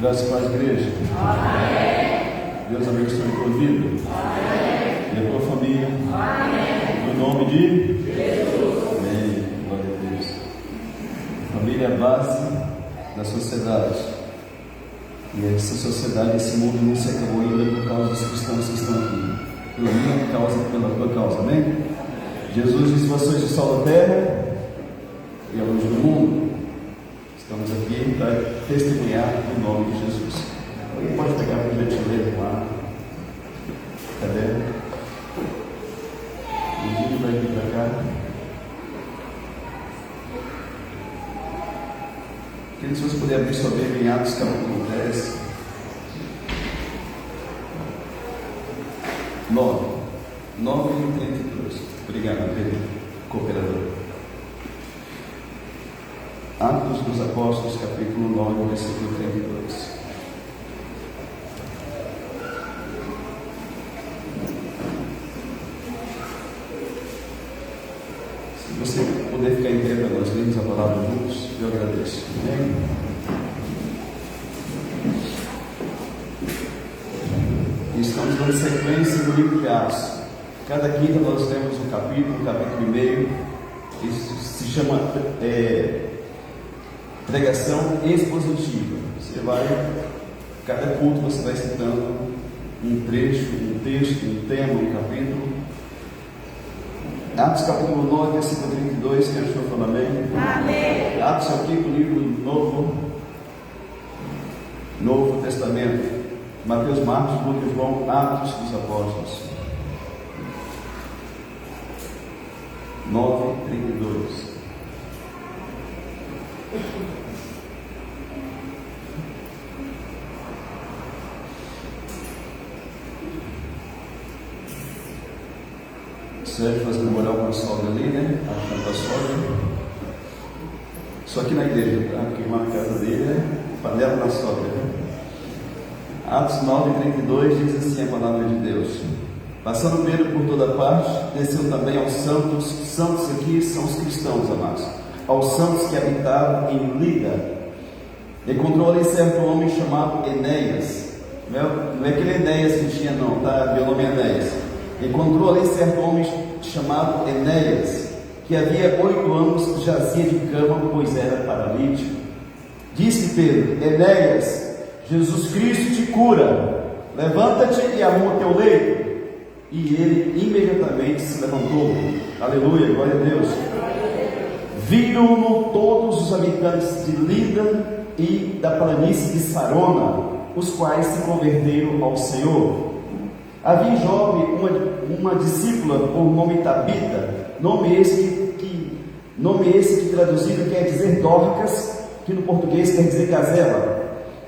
Graças a Deus, igreja. Amém. Deus abençoe a tua vida. Amém. E a tua família. Amém. No nome de Jesus. Amém. Glória a Deus. A família é a base da sociedade. E essa sociedade, esse mundo não se acabou ainda por causa dos cristãos que estão aqui. Pela minha causa e pela tua causa. Amém? Jesus disse: vós sois o sal da terra e a luz do mundo. Estamos aqui para testemunhar o nome de Jesus. Alguém pode pegar para a gente ler lá? Cadê? O vídeo vai vir para cá. Queridos, se você puder abrir sua Bíblia em Atos capítulo 10. 9 e 32. Obrigado, Pedro, cooperador. Atos dos Apóstolos, capítulo 9, versículo 32. Se você puder ficar em pé para nós lermos a palavra juntos, eu agradeço. Amém? Estamos dando sequência no livro de Atos. Cada quinta nós temos um capítulo e meio. Isso se chama pregação expositiva. Você vai, cada culto você vai citando um trecho, um texto, um tema, um capítulo. Atos capítulo 9, versículo 32, quem achou fala amém? Amém. Atos é o quinto livro do Novo Testamento. Mateus, Marcos, Lucas, João, Atos dos Apóstolos. 9, 32. Sérgio fazendo moral com a sogra ali, né? Achando a sogra. Só aqui na igreja, tá? Aqui uma casa dele, né? Panela na sogra, né? Atos 9, 32 diz assim a palavra de Deus: passando Pedro por toda parte, desceu também aos santos aqui são os cristãos, amados, aos santos que habitavam em Lida. Encontrou ali certo homem chamado Enéas. Não é aquele Enéas que tinha, não, tá? Meu nome é Enéas. Encontrou ali certo homem chamado Enéas, que havia 8 anos jazia de cama, pois era paralítico. Disse Pedro: Enéas, Jesus Cristo te cura, levanta-te e arruma o teu leito. E ele imediatamente se levantou. Aleluia, glória a Deus. Viram-no todos os habitantes de Lida e da planície de Sarona, os quais se converteram ao Senhor. Havia em Jope uma discípula por nome Tabita, nome esse que traduzido quer dizer Dorcas, que no português quer dizer gazela.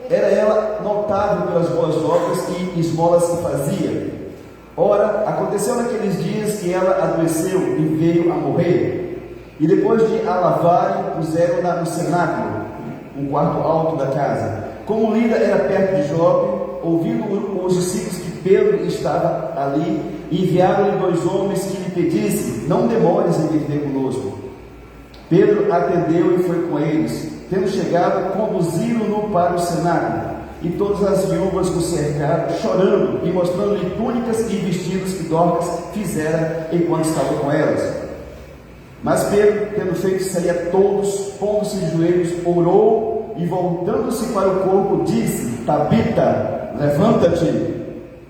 Era ela notável pelas boas obras e esmolas que fazia. Ora, aconteceu naqueles dias que ela adoeceu e veio a morrer. E depois de a lavarem, puseram-na no cenáculo, um quarto alto da casa. Como Lida era perto de Jope, ouvindo os discípulos que Pedro estava ali, enviaram-lhe 2 homens que lhe pedissem: não demores em vir ter conosco. Pedro atendeu e foi com eles. Tendo chegado, conduziram-no para o cenáculo, e todas as viúvas o cercaram, chorando e mostrando-lhe túnicas e vestidos que Dorcas fizera enquanto estava com elas. Mas Pedro, tendo feito sair a todos, pondo-se de joelhos, orou e, voltando-se para o corpo, disse: Tabita, levanta-te.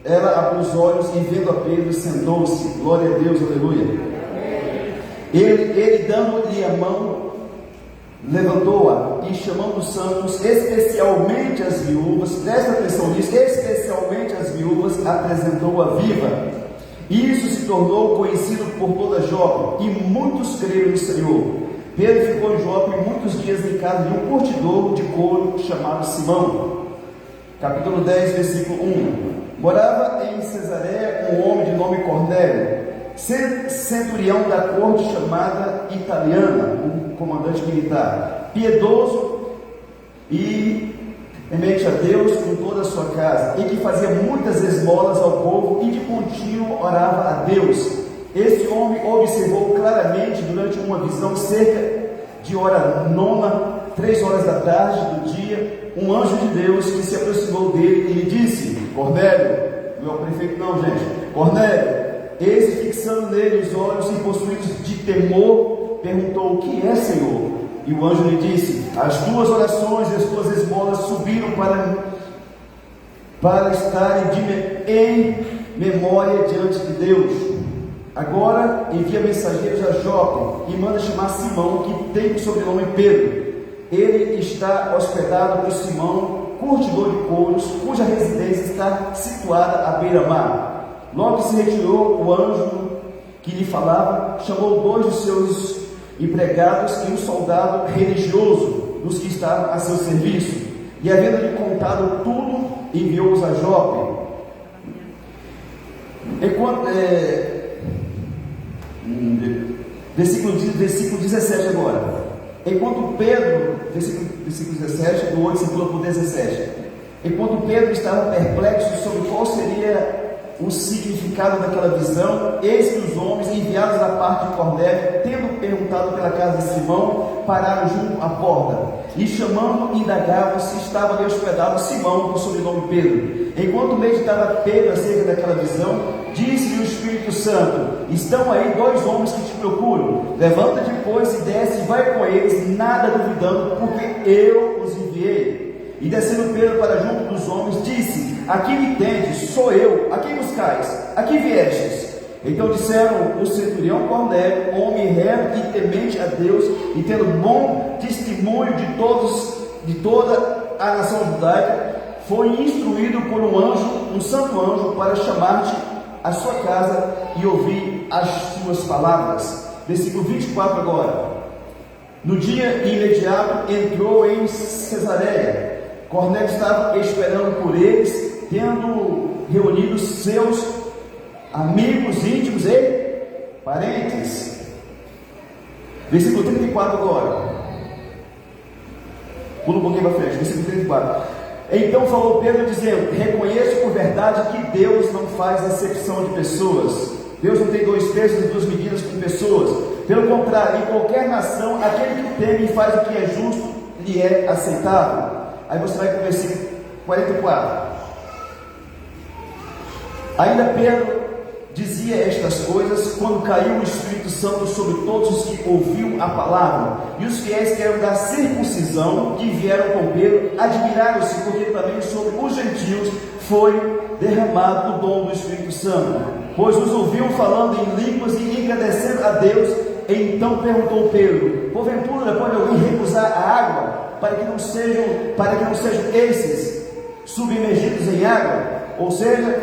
Ela abriu os olhos e, vendo a Pedro, sentou-se. Glória a Deus, aleluia. Ele dando-lhe a mão, levantou-a e, chamando os santos, especialmente as viúvas, presta atenção nisso, especialmente as viúvas, apresentou-a viva. E isso se tornou conhecido por toda Jope, e muitos creram no Senhor. Pedro ficou em Jope muitos dias em casa de um curtidor de couro chamado Simão. Capítulo 10, versículo 1. Morava em Cesareia um homem de nome Cornélio, centurião da corte chamada Italiana, um comandante militar, piedoso e temente a Deus com toda a sua casa, e que fazia muitas esmolas ao povo e de contínuo orava a Deus. Este homem observou claramente durante uma visão cerca de hora nona, 3 horas da tarde do dia, um anjo de Deus que se aproximou dele e lhe disse: Cornélio, não é o prefeito não, gente, Cornélio. Esse, fixando nele os olhos e possuídos de temor, perguntou: o que é, Senhor? E o anjo lhe disse: as tuas orações e as tuas esmolas subiram para estarem em memória diante de Deus. Agora envia mensageiros a Jope e manda chamar Simão, que tem o sobrenome Pedro. Ele está hospedado por Simão, curtidor de couros, cuja residência está situada à beira-mar. Logo que se retirou, o anjo que lhe falava chamou 2 dos seus empregados e um soldado religioso dos que estavam a seu serviço, e havendo-lhe contado tudo, enviou-os a Jope. Versículo 17 agora. Enquanto Pedro, versículo 17, do 8 se pula por 17. Enquanto Pedro estava perplexo sobre qual seria o significado daquela visão, eis que os homens enviados da parte de Cornélio, tendo perguntado pela casa de Simão, pararam junto à porta e, chamando, indagavam se estava ali hospedado Simão, com o sobrenome Pedro. Enquanto meditava Pedro acerca daquela visão, disse-lhe o Espírito Santo: estão aí 2 homens que te procuram. Levanta-te, pois, e desce e vai com eles, nada duvidando, porque eu os enviei. E descendo Pedro para junto dos homens, disse: aqui me tendes, sou eu, a quem buscais? A que viestes? Então disseram: o centurião Cornélio, homem reto e temente a Deus, e tendo bom testemunho de toda a nação judaica, foi instruído por um santo anjo, para chamar-te à sua casa e ouvir as suas palavras. Versículo 24 agora. No dia imediato entrou em Cesareia. Cornélio estava esperando por eles, tendo reunido seus amigos íntimos e parentes. Versículo 34 agora. Pula um pouquinho para frente, versículo 34. Então falou Pedro, dizendo: reconheço por verdade que Deus não faz acepção de pessoas. Deus não tem 2 terços e 2 medidas com pessoas. Pelo contrário, em qualquer nação, aquele que teme e faz o que é justo, lhe é aceitável. Aí você vai para o versículo 44. Ainda Pedro dizia estas coisas, quando caiu o Espírito Santo sobre todos os que ouviam a palavra. E os fiéis que eram da circuncisão, que vieram com Pedro, admiraram-se, porque também sobre os gentios foi derramado o dom do Espírito Santo, pois os ouviam falando em línguas e agradecendo a Deus. Então perguntou Pedro: porventura pode alguém recusar a água, para que não sejam esses submergidos em água, ou seja,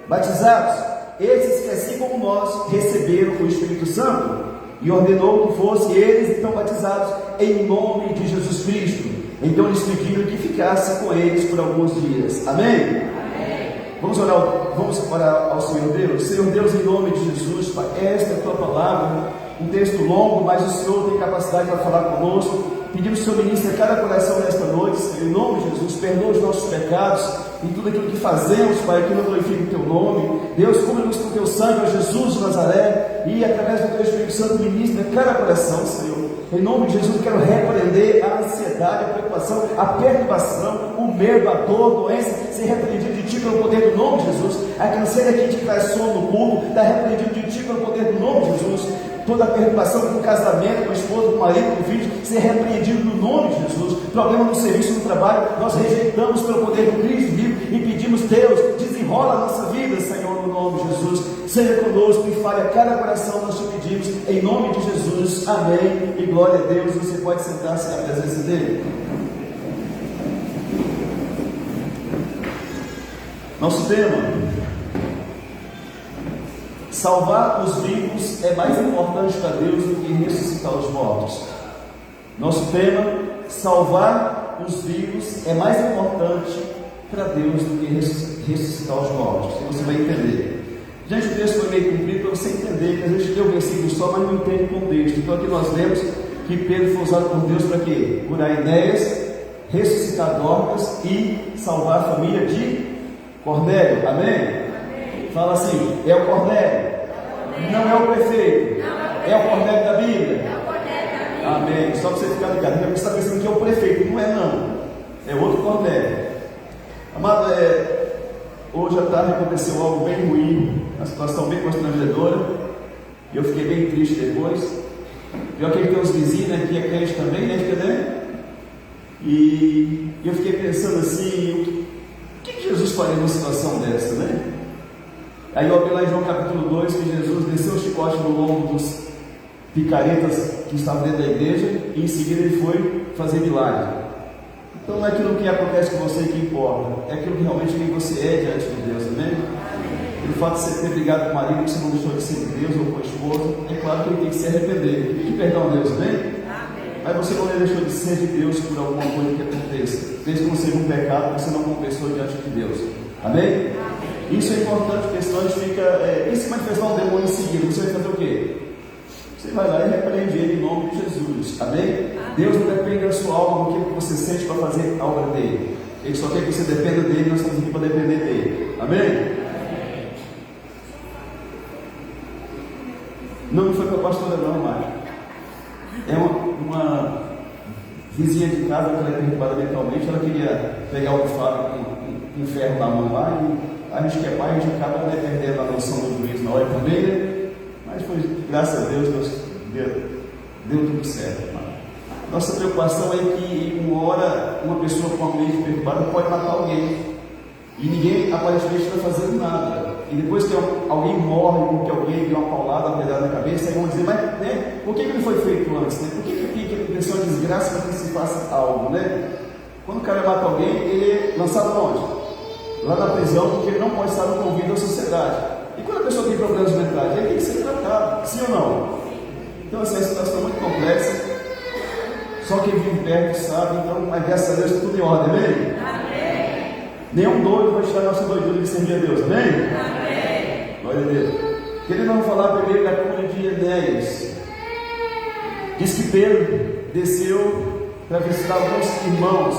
batizados, esses que assim como nós receberam o Espírito Santo? E ordenou que fossem eles então batizados em nome de Jesus Cristo. Então lhes pediram que ficasse com eles por alguns dias. Amém? Amém. Vamos orar ao Senhor Deus. Senhor Deus, em nome de Jesus, Pai, esta é a tua palavra, um texto longo, mas o Senhor tem capacidade para falar conosco. Pedimos que o Senhor ministre a cada coração nesta noite, Senhor, em nome de Jesus. Perdoa os nossos pecados e tudo aquilo que fazemos, Pai, que não glorifique o Teu nome. Deus, cubra-nos com o Teu sangue, ó Jesus de Nazaré, e através do Teu Espírito Santo ministre a cada coração, Senhor. Em nome de Jesus, eu quero repreender a ansiedade, a preocupação, a perturbação, o medo, a dor, a doença, ser repreendido de Ti pelo poder do nome de Jesus. A canseira que te traz sono no culto, está repreendido de Ti pelo poder do nome de Jesus. Toda a perturbação com o casamento, com a esposa, com o marido, com o filho, ser repreendido no nome de Jesus. Problema no serviço, no trabalho, nós rejeitamos pelo poder do Cristo vivo e pedimos: Deus, desenrola a nossa vida, Senhor, no nome de Jesus. Seja conosco e fale a cada coração, nós te pedimos, em nome de Jesus. Amém e glória a Deus. Você pode sentar-se na presença dele. Nosso tema: salvar os vivos é mais importante para Deus do que ressuscitar os mortos. Nosso tema: salvar os vivos é mais importante para Deus do que ressuscitar os mortos. E você vai entender. Gente, o texto foi meio comprido para você entender, que às vezes lê o versículo só, mas não entende o contexto. Então aqui nós vemos que Pedro foi usado por Deus para quê? Curar Enéas, ressuscitar Dorcas e salvar a família de Cornélio. Amém? Amém. Fala assim: é o Cornélio, não é o prefeito, é o Cornélio da Bíblia. Amém. Só para você ficar ligado, você está pensando que é o prefeito, não é não, é outro Cornélio. Amado, hoje à tarde aconteceu algo bem ruim, uma situação bem constrangedora, e eu fiquei bem triste depois. Pior que ele tem uns vizinhos, né, que é crente também, né? E eu fiquei pensando assim, o que Jesus faria numa situação dessa, né? Aí eu abri lá em João capítulo 2, que Jesus desceu o chicote no lombo dos picaretas que estavam dentro da igreja, e em seguida ele foi fazer milagre. Então não é aquilo que acontece com você que importa, é aquilo que realmente quem você é diante de Deus, amém? Pelo fato de você ter brigado com o marido, que você não deixou de ser de Deus, ou com a esposa, é claro que ele tem que se arrepender e pedir perdão a Deus, amém? Mas você não deixou de ser de Deus por alguma coisa que aconteça, desde que não seja um pecado que você não confessou diante de Deus, amém? Isso é importante, porque senão a gente fica, e se manifestar um demônio em seguida, você vai fazer o quê? Você vai lá e repreende ele em nome de Jesus, amém? Deus não depende da sua alma, do que você sente para fazer a obra dele. Ele só quer que você dependa dele, nós estamos aqui para depender dele, amém? Não foi para a pastora não, Mário. É uma vizinha de casa que ela é perturbada mentalmente, ela queria pegar o Fábio com ferro na mão lá, e a gente que é pai, a gente acaba perdendo a noção do juiz na hora também, né? Mas foi, graças a Deus, deu tudo certo, irmão. Nossa preocupação é que uma hora uma pessoa com a mente perturbada pode matar alguém, e ninguém aparentemente está fazendo nada. E depois que alguém morre porque alguém deu uma paulada, uma pedrada na cabeça, aí vão dizer, mas né, por que não foi feito antes? Né? Por que aconteceu uma desgraça para que se faça algo? Né? Quando o cara mata alguém, ele é lançado onde? Lá na prisão, porque ele não pode estar no convívio da sociedade. E quando a pessoa tem problemas mentais, ele tem que ser tratado, sim ou não? Então essa é uma situação muito complexa, só quem vive perto sabe. Então, mas graças a Deus, tudo em ordem, amém? Amém. Nenhum doido vai tirar a nossa doidura de servir a Deus, amém? Amém. Glória a Deus. Querido, vamos falar primeiro da cura de Enéas. Diz que Pedro desceu para visitar alguns irmãos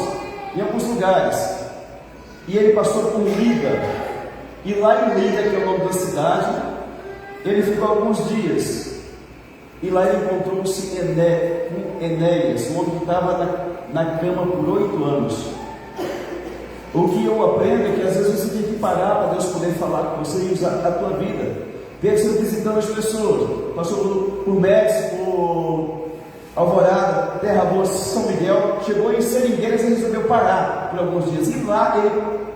em alguns lugares, e ele passou por Lida, e lá em Lida, que é o nome da cidade, ele ficou alguns dias, e lá ele encontrou-se com Enéas, um homem que estava na cama por 8 anos. O que eu aprendo é que às vezes você tem que parar para Deus poder falar com você e usar a tua vida. Pensa visitando as pessoas, passou por México, por Alvorada, Terra Boa, São Miguel, chegou em Seringueiras e resolveu parar por alguns dias. E lá, ele,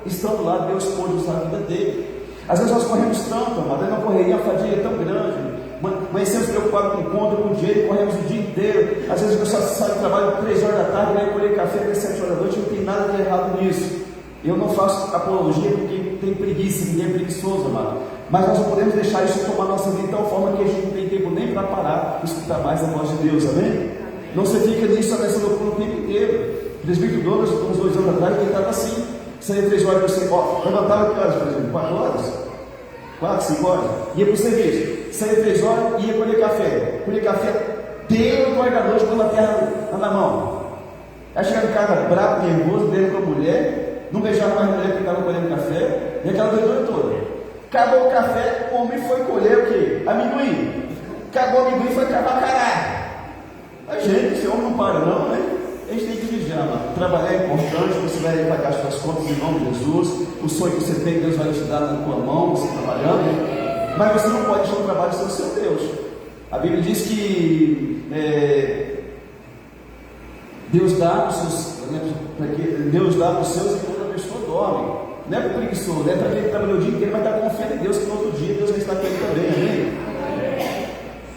estando lá, Deus pôde usar a vida dele. Às vezes nós corremos tanto, amado, é uma correria, a fadiga é tão grande, amanhecemos preocupados com conta, com dinheiro, corremos o dia inteiro. Às vezes a pessoa sai do trabalho 3 horas da tarde, vai colher café até 7 horas da noite, não tem nada de errado nisso. Eu não faço apologia porque tem preguiça, ninguém é preguiçoso, amado. Mas nós não podemos deixar isso tomar nossa vida de tal forma que a gente não tem tempo nem para parar e escutar mais a voz de Deus, amém? Não se fica nisso nessa loucura o tempo inteiro. O presbítero Douglas, uns 2 anos atrás, ele estava assim, saía 3 horas para o levantava que horas, por exemplo? 4 horas? 4, 5 horas? Ia para o serviço, saía 3 horas e ia colher café. Colher café até 8 horas da noite com a terra na mão. Aí chegava em casa bravo, nervoso, dentro com a mulher, não beijava mais a mulher que estava colhendo café, e aquela doidura toda. Acabou o café, o homem foi colher o quê? Amendoim. Acabou o amendoim e foi cavar caralho. Mas gente, esse homem não para não, né? A gente tem que vigiar, mano. Trabalhar é importante, você vai pagar as suas contas em nome de Jesus. O sonho que você tem, Deus vai te dar na tua mão, você trabalhando. Mas você não pode deixar o trabalho ser o seu Deus. A Bíblia diz que Deus dá para os seus e quando a pessoa dorme. Não é para o preguiçoso, é para quem trabalhou o dia inteiro, mas está confiando em Deus que no outro dia Deus vai estar com ele também, amém?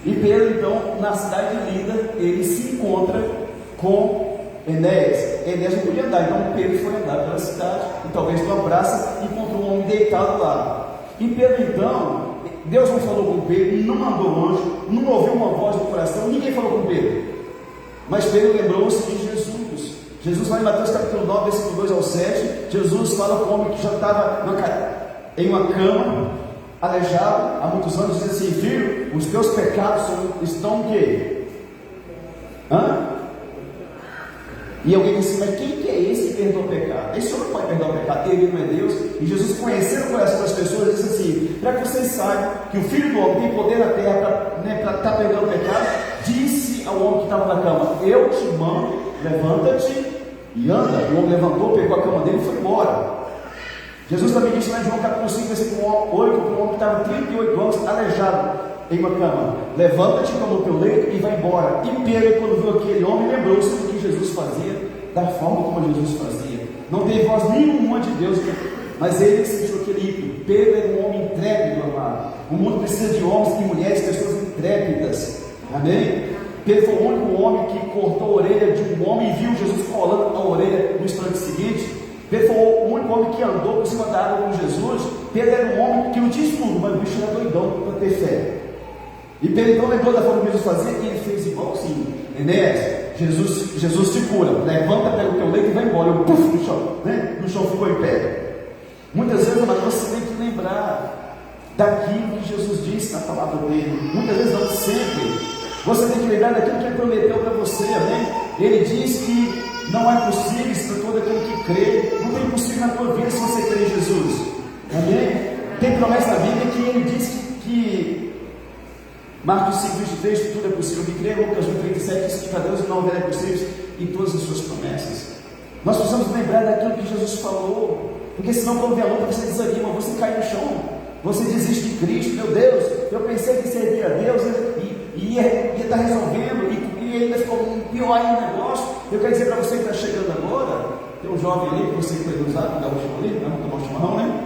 E Pedro, então, na cidade de Lida, ele se encontra com Enéas. Enéas não podia andar, então Pedro foi andar pela cidade, e talvez numa praça, encontrou um homem deitado lá. E Pedro, então, Deus não falou com Pedro, não mandou anjo, não ouviu uma voz do coração, ninguém falou com Pedro. Mas Pedro lembrou-se de Jesus. Jesus lá em Mateus capítulo 9, versículo 2 ao 7, Jesus fala com o homem que já estava em uma cama, aleijado há muitos anos, diz assim: filho, os teus pecados estão o quê? E alguém disse: mas quem que é esse que perdoa o pecado? Esse homem pode perdoar o pecado, ele não é Deus. E Jesus, conhecendo o coração das pessoas, disse assim: para que vocês saibam que o Filho do Homem tem poder na terra para estar perdoando o pecado. disse ao homem que estava na cama: eu te mando, levanta-te e anda. O homem levantou, pegou a cama dele e foi embora. Jesus também disse lá em João capítulo 5, versículo 8, para um homem que estava 38 anos, aleijado em uma cama: levanta-te, toma o teu leito e vai embora. E Pedro, quando viu aquele homem, lembrou-se do que Jesus fazia, da forma como Jesus fazia. Não teve voz nenhuma de Deus, mas ele sentiu aquele ímpeto. Pedro era um homem intrépido, amado. O mundo precisa de homens e mulheres, pessoas intrépidas. Amém? Pedro foi o único homem que cortou a orelha de um homem e viu Jesus colando a orelha no instante seguinte. Pedro foi o único homem que andou por cima da água com Jesus. Pedro era um homem que não tinha estudo, mas o bicho era doidão para ter fé. E Pedro então lembrou da forma que Jesus fazia e ele fez igualzinho. Enéas, Jesus te cura, levanta, pega o teu leito e vai embora. Eu puf no chão, né? No chão ficou em pé. Muitas vezes, mas você tem que lembrar daquilo que Jesus disse na palavra dele. Muitas vezes, não sempre. Você tem que lembrar daquilo que ele prometeu para você, amém? Ele disse que não é possível para todo aquele que crê. Não tem impossível na tua vida se você crê em Jesus, amém? Tem promessa na Bíblia que ele disse que Marcos 5, 23, tudo é possível que crê. Lucas 1, 37, diz que para Deus não houver possíveis em todas as suas promessas. Nós precisamos lembrar daquilo que Jesus falou, porque senão quando vem a luta você desanima, você cai no chão, você desiste de Cristo. Meu Deus, eu pensei que servia a Deus e ia estar resolvendo, e ainda ficou pior ainda o negócio. Eu quero dizer para você que está chegando agora, tem um jovem ali, que você que foi usado, dá um chão ali, não tomar um chimarrão, né?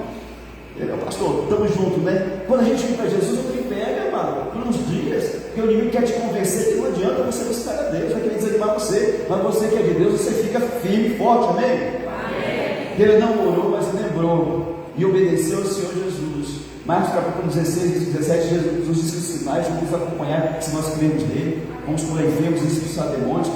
Ele é o pastor, estamos juntos, né? Quando a gente vem para Jesus, o que pega, mano, por uns dias, que o inimigo quer te convencer que não adianta você buscar a Deus, vai querer desanimar você, mas você que é de Deus, você fica firme, forte, amém? Amém. Ele não orou, mas lembrou e obedeceu ao Senhor Jesus. Marcos capítulo 16 e 17, Jesus disse que os sinais vão nos acompanhar se nós cremos nele, vamos por enfermos e expulsar demônios.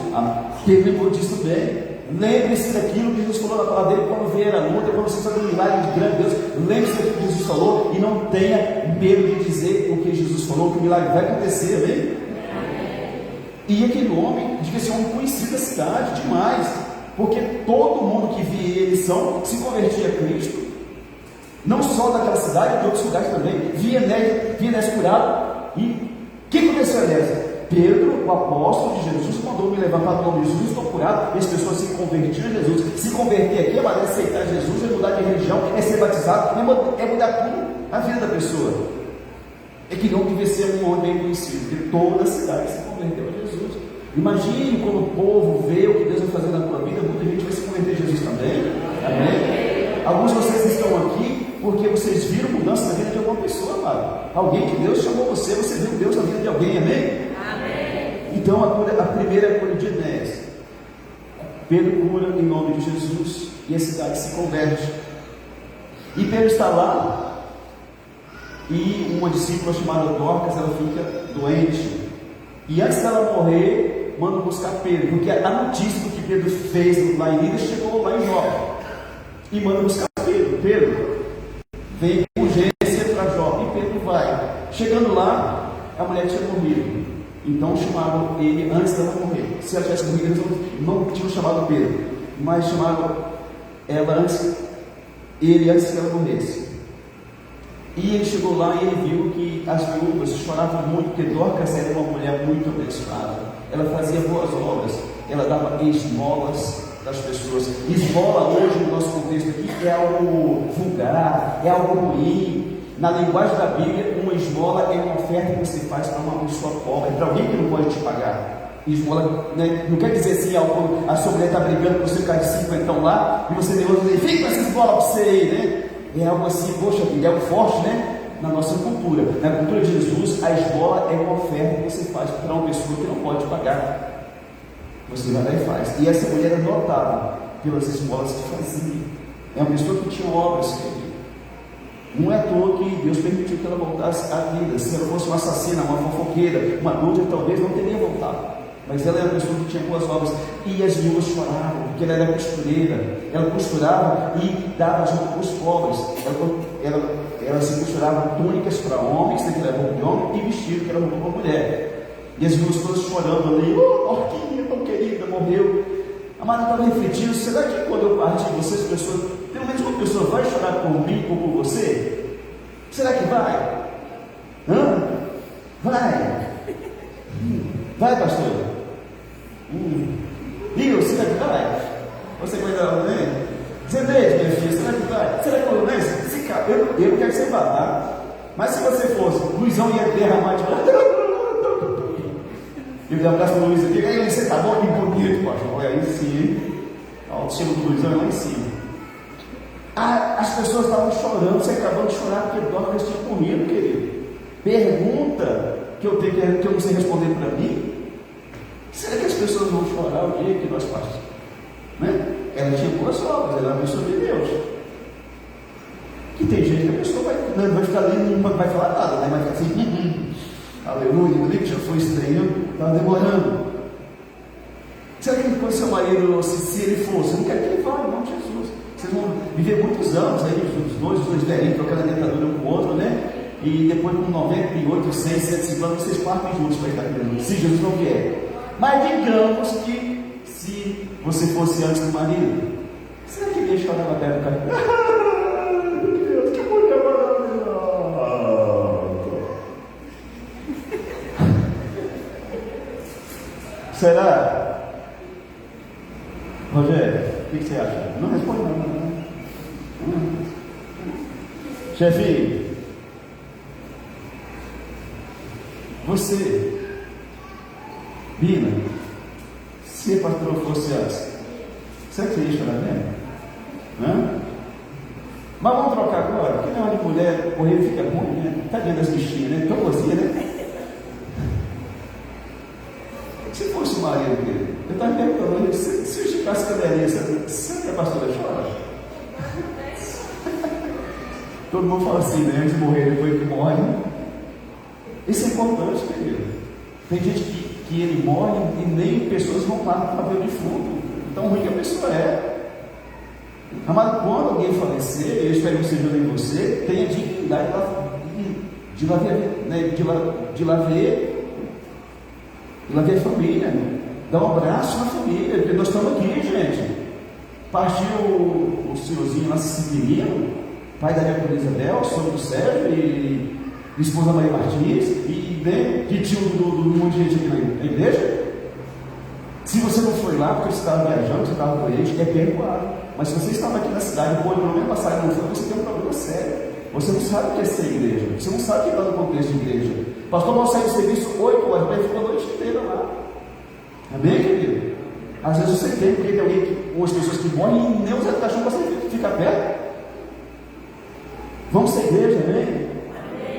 Ele lembrou disso também. Lembre-se daquilo que Jesus falou na palavra dele quando vier a luta, quando você fazer um milagre de grande Deus. Lembre-se daquilo que Jesus falou e não tenha medo de dizer o que Jesus falou, que o milagre vai acontecer, amém? E aquele homem, devia ser um homem conhecido da cidade, demais, porque todo mundo que via ele se convertia a Cristo, não só daquela cidade, de outros lugares também. Via Enéas curado. E o que aconteceu, Enéas? Pedro, o apóstolo de Jesus, mandou me levantar no nome de Jesus, estou curado. E as pessoas se convertiam a Jesus. Se converter aqui é aceitar Jesus, é mudar de religião, é ser batizado, é mudar tudo a vida da pessoa. É que não devia ser um homem bem conhecido, porque toda a cidade se converteu a Jesus. Imagine quando o povo vê o que Deus vai fazer na tua vida, muita gente vai se converter a Jesus também. Amém? Alguns de vocês estão aqui porque vocês viram mudança na vida de alguma pessoa, amado. Alguém que Deus chamou você viu Deus na vida de alguém, amém? Então a primeira cura de Enéas, Pedro cura em nome de Jesus e a cidade se converte. E Pedro está lá e uma discípula chamada Dorcas, ela fica doente. E antes dela morrer, manda buscar Pedro, porque a notícia do que Pedro fez lá em Lida chegou lá em Jope. E manda buscar Pedro. Pedro, vem com urgência para Jope. E Pedro vai. Chegando lá, a mulher tinha morrido. Então chamaram ele antes dela morrer. Se ela tivesse morrido, eles não tinham chamado Pedro, mas chamaram ela antes, ele antes que ela morresse. E ele chegou lá e ele viu que as viúvas choravam muito, porque Dorcas era uma mulher muito abençoada. Ela fazia boas obras, ela dava esmolas das pessoas. Esmola hoje no nosso contexto aqui é algo vulgar, é algo ruim. Na linguagem da Bíblia, uma esmola é uma oferta que você faz para uma pessoa pobre, para alguém que não pode te pagar. Esmola, né? Não quer dizer assim, a sua mulher está brigando com você por causa de 50 lá, e você levanta e diz, fica com essa esmola para você aí, né? É algo assim, poxa vida, é algo forte, né? Na nossa cultura. Na cultura de Jesus, a esmola é uma oferta que você faz para uma pessoa que não pode pagar. Você vai lá e faz. E essa mulher é notável pelas esmolas que fazia. É uma pessoa que tinha obras, querido. Não é à toa que Deus permitiu que ela voltasse à vida. Se ela fosse uma assassina, uma fofoqueira, uma adúltera, talvez não teria voltado. Mas ela era uma pessoa que tinha boas obras. E as viúvas choravam, porque ela era costureira. Ela costurava e dava junto com os pobres. Ela se costurava túnicas para homens, que era roupa de homem, e vestido, que era roupa para mulher. E as viúvas todas chorando ali, porquinha tão querida, morreu. A Mara estava refletindo, será que quando eu partir, vocês, pessoas, pelo menos uma pessoa vai chorar por mim ou por você? Será que vai? Vai? Vai, pastor. E você vai que vai? Você vai dar uma né? Zendez, minha filha, será que vai? Será que eu não? Eu quero que você vá, tá? Mas se você fosse, o Luizão ia derramar de lá. Eu dei um abraço para o Luiz aqui. Aí você tá bom e bonito, pastor. Olha aí sim. A autoestima do Luizão é lá em cima. As pessoas estavam chorando, você acabou de chorar porque Dorcas tinha comido, querido. Pergunta que eu não sei responder para mim. Será que as pessoas vão chorar o dia que nós partimos? Né? Ela tinha boas obras, ela era uma pessoa de Deus. Que tem gente que a pessoa vai ficar ali e não vai falar nada, né? Vai ficar assim, aleluia, o dia que já foi estranho, estava demorando. Será que quando seu marido, se ele for, você não quer que ele vá, em nome de Jesus? Vocês vão viver muitos anos aí, os dois velhinhos, trocando a dentadura um com o outro, né? E depois com 98, 100, 150 anos, vocês partem juntos para estar criando, se Jesus não vier. Mas digamos que se você fosse antes do marido, será que ele chorava perto do cara? Meu Deus, que mulher maravilhosa! Será? Rogério, o que você acha? Não responde não. Chefinho, você, Bina, se a patroa fosse antes, será que você ia chorar mesmo? Mas vamos trocar agora, porque na hora de mulher correr fica ruim, né? Tadinha das bichinhas, né? Tão boazinha, né? Se fosse o marido dele, eu estava perguntando, se eu esticasse a cadelinha, será que a pastora chora? Todo mundo fala assim, né? Antes de morrer, depois que morre. Isso é importante, querido. Tem gente que ele morre e nem pessoas vão lá para ver o defunto. Tão ruim que a pessoa é. Amado, quando alguém falecer, eu espero que seja em você, tenha dignidade de lá ver a família, dá um abraço na família, porque nós estamos aqui, gente. Partiu o senhorzinho lá, Severino, pai da Maria Isabel, sogro do Sérgio e esposa Maria Martins, e de tio do monte de gente aqui na igreja. Se você não foi lá porque você estava viajando, você estava doente, é perdoado. Mas se você estava aqui na cidade, pelo menos passar não foi, você tem um problema sério. Você não sabe o que é ser igreja, você não sabe o que está no contexto de igreja. Pastor, vamos sair do serviço 8 horas, mas ficou a noite inteira lá. Amém, querido? Às vezes você tem, porque tem alguém, umas pessoas que morrem e nem o Zé do Caixão para você ficar perto. Vamos ser igreja, amém?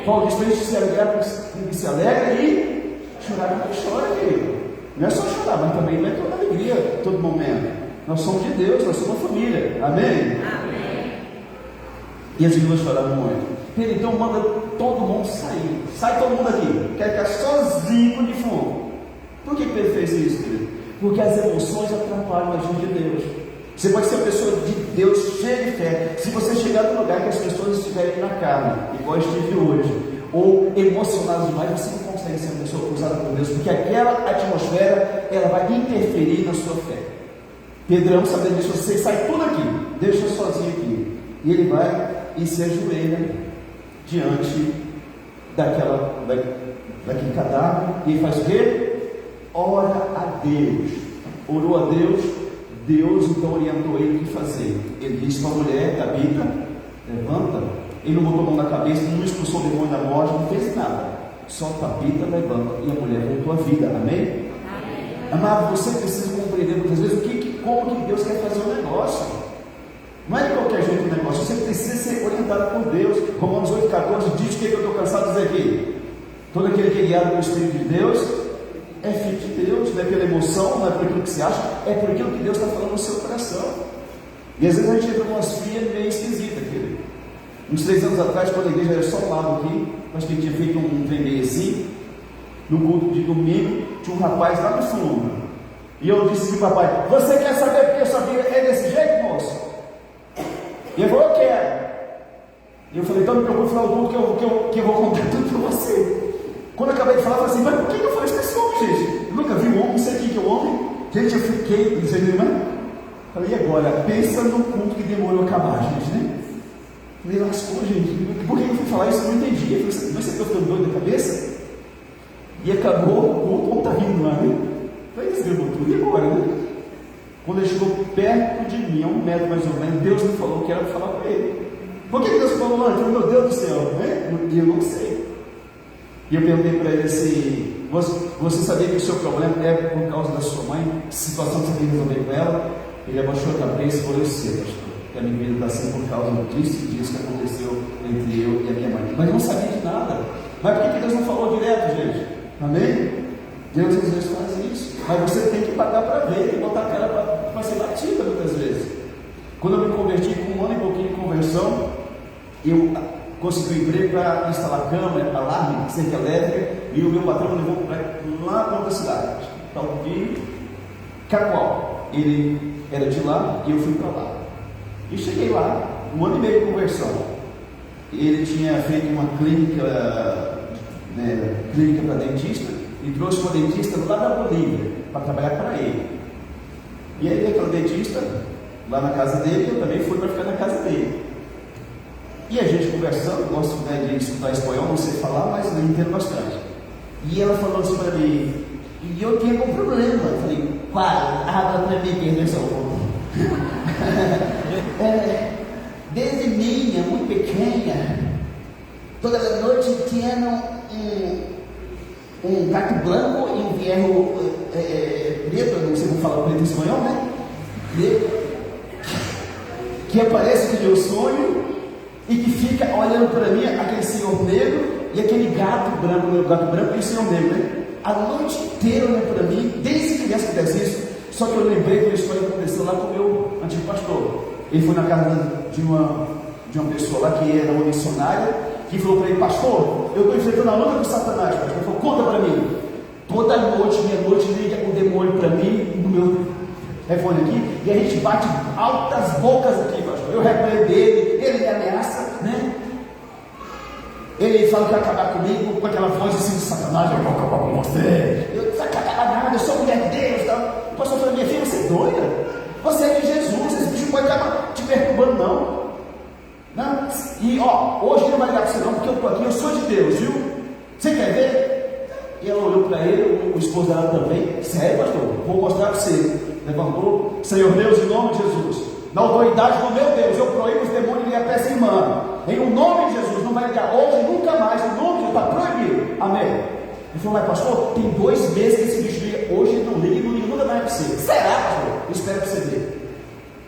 Paulo diz para a gente se alegrar com que se alegra e chorar com que chora, querido. Não é só chorar, mas também não é toda alegria, todo momento. Nós somos de Deus, nós somos uma família, amém? Amém. E as irmãs choraram muito. Pedro, então manda todo mundo sair. Sai todo mundo aqui. Quer ficar sozinho com o defunto. Por que Pedro fez isso, querido? Porque as emoções atrapalham a gente de Deus. Você pode ser uma pessoa de Deus cheia de fé. Se você chegar no lugar que as pessoas estiverem na carne, igual eu estive hoje, ou emocionadas demais, você não consegue ser uma pessoa cruzada por Deus, porque aquela atmosfera, ela vai interferir na sua fé. Pedrão, sabendo disso, você sai tudo aqui, deixa eu sozinho aqui. E ele vai e se ajoelha diante daquele cadáver, e ele faz o quê? Ora a Deus. Orou a Deus. Deus então orientou ele o que fazer. Ele disse para a mulher, Tabita, levanta. Ele não botou a mão na cabeça, não expulsou o demônio da morte, não fez nada. Só Tabita, levanta. E a mulher voltou à vida. Amém? Amém. Amado, você precisa compreender muitas vezes como que Deus quer fazer um negócio. Não é de qualquer jeito o negócio, você precisa ser orientado por Deus. Romanos 8,14 diz que eu estou cansado de dizer aqui. Todo aquele que é guiado pelo Espírito de Deus é filho de Deus, não é pela emoção, não é por aquilo que você acha, é por aquilo que Deus está falando no seu coração. E às vezes a gente entra numa fria meio esquisita, querido. Uns 3 anos atrás, quando a igreja era só um lado aqui, acho que a gente tinha feito um trem meio assim, no culto de domingo, tinha um rapaz lá no fundo. E eu disse para o papai: você quer saber porque a sua vida é desse jeito, moço? E ele falou: eu quero. E eu falei: então não me preocupe, falar o culto que eu vou contar tudo para você. Quando eu acabei de falar, eu falei assim: mas por que eu falei isso para esse homem, gente? Eu nunca vi um homem, não sei quem que é o homem. Gente, eu fiquei, não sei nem mais. Falei: e agora? Pensa no culto que demorou a acabar, gente, né? Falei: lascou, gente. Por que eu fui falar isso? Eu não entendi. Eu falei: mas você está ficando doido da cabeça? E acabou o culto, como está vindo lá, né? Foi desgramou tudo, e agora, né? Quando ele chegou perto de mim, a 1 metro mais ou menos, Deus me falou que era para falar com ele. Por que Deus falou antes? Meu Deus do céu, né? E eu não sei. E eu perguntei para ele assim: você sabia que o seu problema é por causa da sua mãe? Que situação você tem que resolver com ela? Ele abaixou a cabeça e falou: eu sei, pastor, que a minha vida está assim por causa disso e disso que aconteceu entre eu e a minha mãe. Mas eu não sabia de nada. Mas por que Deus não falou direto, gente? Amém? Deus às vezes faz isso. Mas você tem que pagar para ver, tem que botar a cara para ser batida muitas vezes. Quando eu me converti, com 1 ano e pouquinho de conversão, eu consegui um emprego para instalar câmera, alarme, cerca elétrica, e o meu patrão me levou lá para outra cidade, para o Cacoal. Ele era de lá e eu fui para lá. E cheguei lá, 1 ano e meio de conversão. Ele tinha feito uma clínica para dentista, e trouxe uma dentista lá da Bolívia para trabalhar para ele. E aí aquela dentista lá na casa dele, eu também fui para ficar na casa dele. E a gente conversando, gosto de estudar espanhol, não sei falar, mas eu entendo bastante. E ela falou assim para mim: e eu tenho um problema. Eu falei: qual? Abra para mim, perdão, seu povo. Desde minha, muito pequena, toda a noite tinha um gato branco e um vierro preto, não sei como falar preto em espanhol, né? Que aparece no meu sonho e que fica olhando para mim, aquele senhor negro e aquele gato branco e o senhor negro, né? A noite inteira olhando para mim, desde criança que acontece isso. Só que eu lembrei que a história aconteceu lá com o meu antigo pastor. Ele foi na casa de uma pessoa lá que era uma missionária, que falou para ele: pastor, eu estou enfrentando a luta com Satanás. Pastor, ele falou: conta para mim. Toda noite, meia-noite, liga o demônio para mim no meu telefone aqui, e a gente bate altas bocas aqui, pastor. Eu repreendo ele me ameaça, né? Ele fala que vai acabar comigo com aquela voz assim de Satanás: eu vou acabar com você. Eu não vai acabar nada, eu sou mulher de Deus. Tá? O pastor falou: minha filha, você é doida? Você é de Jesus, esse bicho pode acabar te perturbando, não. Não? E hoje não vai ligar para você não, porque eu estou aqui, eu sou de Deus, viu? Você quer ver? E ela olhou para ele, o esposo dela também: sério, pastor? Vou mostrar para você. Levantou: Senhor Deus, em nome de Jesus, na autoridade do meu Deus, eu proíbo os demônios de ligar para essa irmã. Em o nome de Jesus, não vai ligar hoje, nunca mais. Em nome de Jesus, está proibido. Amém. Ele falou: mas pastor, tem 2 meses que esse bicho liga, hoje ele não liga, nunca mais para você. Será, pastor? Eu espero para você ver.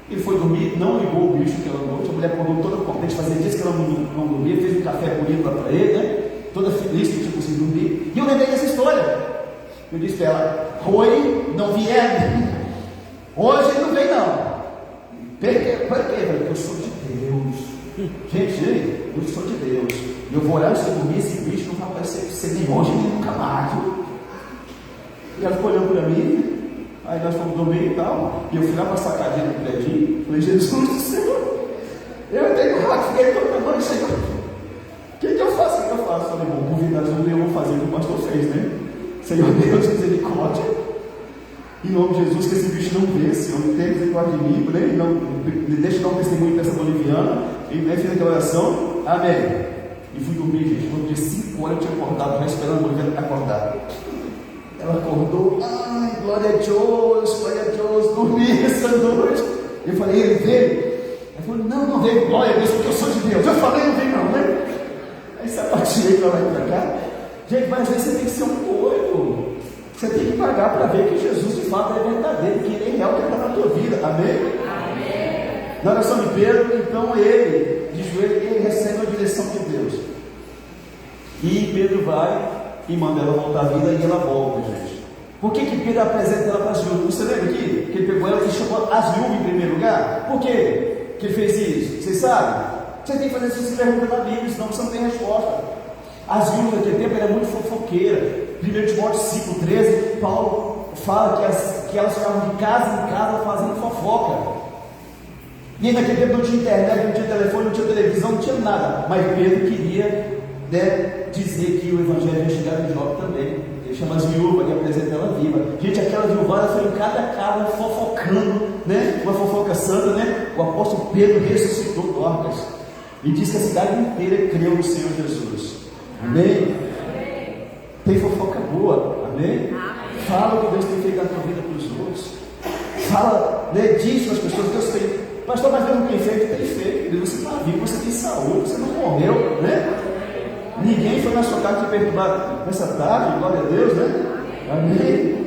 Ele foi dormir, não ligou o bicho aquela noite. A mulher acordou toda contente, fazia dias que ela não dormia, fez um café bonito lá para ele, né? Toda feliz que tinha conseguido dormir. E eu lembrei dessa história. Eu disse para ela: hoje não vier, hoje ele não vem não. Por quê? Porque eu sou de Deus. Gente, eu sou de Deus. E eu vou orar antes de dormir, esse bicho não vai aparecer para você nem hoje nem nunca mais. E ela ficou olhando para mim. Aí nós fomos dormir e tal, e eu fui lá para a sacadinha do prédio. Falei: Jesus do céu, eu tenho rato, fiquei toda noite, Senhor. O que eu faço? Falei: bom, convidado, eu vou fazer o que o pastor fez, né? Senhor Deus, misericórdia, em nome de Jesus, que esse bicho não vença, Senhor, tenha misericórdia de mim, né? Não, me deixe dar um testemunho para essa boliviana, e né, fiz aquela oração, amém. E fui dormir, gente. No dia 5 horas eu tinha acordado, já esperando a boliviana acordar. Ela acordou: ai, glória a Deus, dormi essa noite. Eu falei: ele veio? Ela falou: não veio, glória a Deus, porque eu sou de Deus. Eu falei: não veio não, né? Aí sapateei para lá e para cá. Gente, mas às vezes você tem que ser um doido. Você tem que pagar para ver que Jesus de fato é verdadeiro, que ele é real, que ele está na tua vida. Amém? Amém. Na oração de Pedro, então ele, de joelho, ele recebe a direção de Deus. E Pedro vai e manda ela voltar à vida, e ela volta, gente. Por que Pedro apresenta ela para as viúvas? Você lembra aqui? Que ele pegou ela e chamou as viúvas em primeiro lugar? Por quê que ele fez isso? Vocês sabem? Você tem que fazer isso, se pergunta na Bíblia, senão você não tem resposta. As viúvas daquele tempo eram muito fofoqueiras. 1 Timóteo 5,13, Paulo fala que elas ficavam de casa em casa fazendo fofoca. E naquele tempo não tinha internet, não tinha telefone, não tinha televisão, não tinha nada. Mas Pedro queria, né, dizer que o evangelho ia chegar em Jó também. Ele chama as viúvas e apresenta ela viva. Gente, aquela viuvada foi em cada casa fofocando, né? Uma fofoca santa, né? O apóstolo Pedro ressuscitou Dorcas e diz que a cidade inteira creu no Senhor Jesus. Amém? Tem fofoca boa. Fala o que Deus tem feito na tua vida para os outros. Fala, né, diz para as pessoas que Deus tem. Pastor, mas Deus não tem feito? Tem feito. Você está vivo, você tem saúde, você não morreu, né? Ninguém foi na sua casa te perturbar nessa tarde, glória a Deus, né? Amém.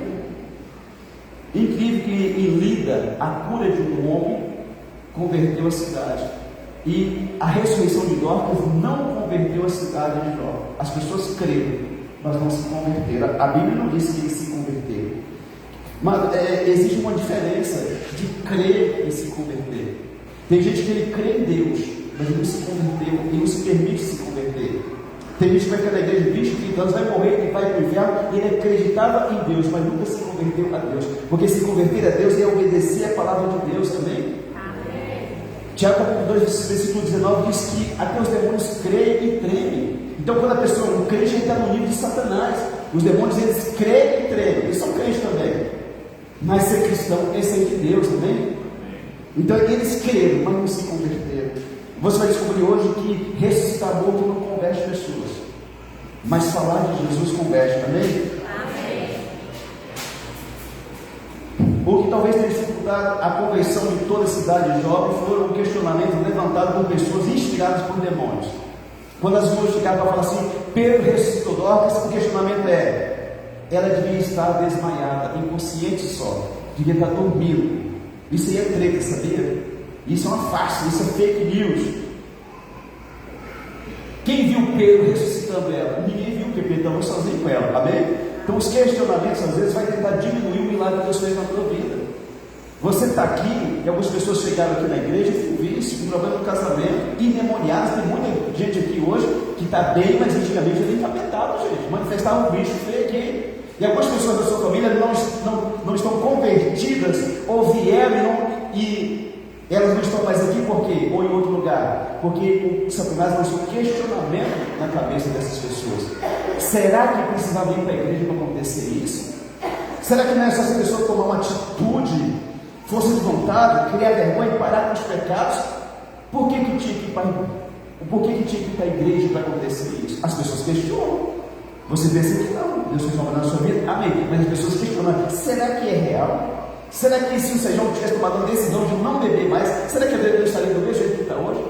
Incrível que em Lida, a cura de um homem converteu a cidade. E a ressurreição de Dorcas não converteu a cidade de Jó. As pessoas creram, mas não se converteram. A Bíblia não diz que eles se converteram. Mas existe uma diferença de crer e se converter. Tem gente que ele crê em Deus, mas ele não se converteu, ele não se permite se converter. Tem gente que vai ficar na igreja 20, 30 anos, vai morrer e vai para o inferno, e ele acreditava em Deus, mas nunca se converteu a Deus. Porque se converter a Deus é obedecer a palavra de Deus também. Amém. Tiago capítulo 2, versículo 19 diz que até os demônios creem e tremem. Então quando a pessoa não crê, já está no nível de Satanás. Os demônios, eles creem e tremem, eles são crentes também. Mas ser cristão é ser de Deus também. Então eles creram, mas não se converteram. Você vai descobrir hoje que ressuscitar morto não converte pessoas, mas falar de Jesus converte também. Amém. O que talvez tenha dificultado a conversão de toda a cidade de Jó foram questionamentos levantados por pessoas inspiradas por demônios. Quando as pessoas chegaram para falar assim, Pedro ressuscitou Dorcas, o questionamento ela devia estar desmaiada, inconsciente só, devia estar dormindo. Isso aí é treta, sabia? Isso é uma farsa, isso é fake news. Quem viu Pedro ressuscitando ela? Ninguém viu, porque Pedro estava sozinho com ela, amém? Então os questionamentos às vezes vai tentar diminuir o milagre que Deus fez na tua vida. Você está aqui, e algumas pessoas chegaram aqui na igreja com vício, com problema no casamento, endemoniados. Tem muita gente aqui hoje que está bem, mas antigamente ele encapetava, gente, manifestava um bicho feio aqui. E algumas pessoas da sua família não estão convertidas, ou vieram e elas não estão mais aqui por quê? Ou em outro lugar? Porque o Satanás lançou questionamento na cabeça dessas pessoas. Será que precisava ir para a igreja para acontecer isso? Será que não é só essa pessoa tomar uma atitude, força de vontade, criar vergonha e parar com os pecados? Por que tinha que ir para a igreja para acontecer isso? As pessoas questionam. Você pensa que não, Deus fez uma obra na sua vida, amém. Mas as pessoas questionam, será que é real? Será que se o Sejão tivesse tomado uma decisão de não beber mais, será que ele estaria do mesmo jeito que está hoje?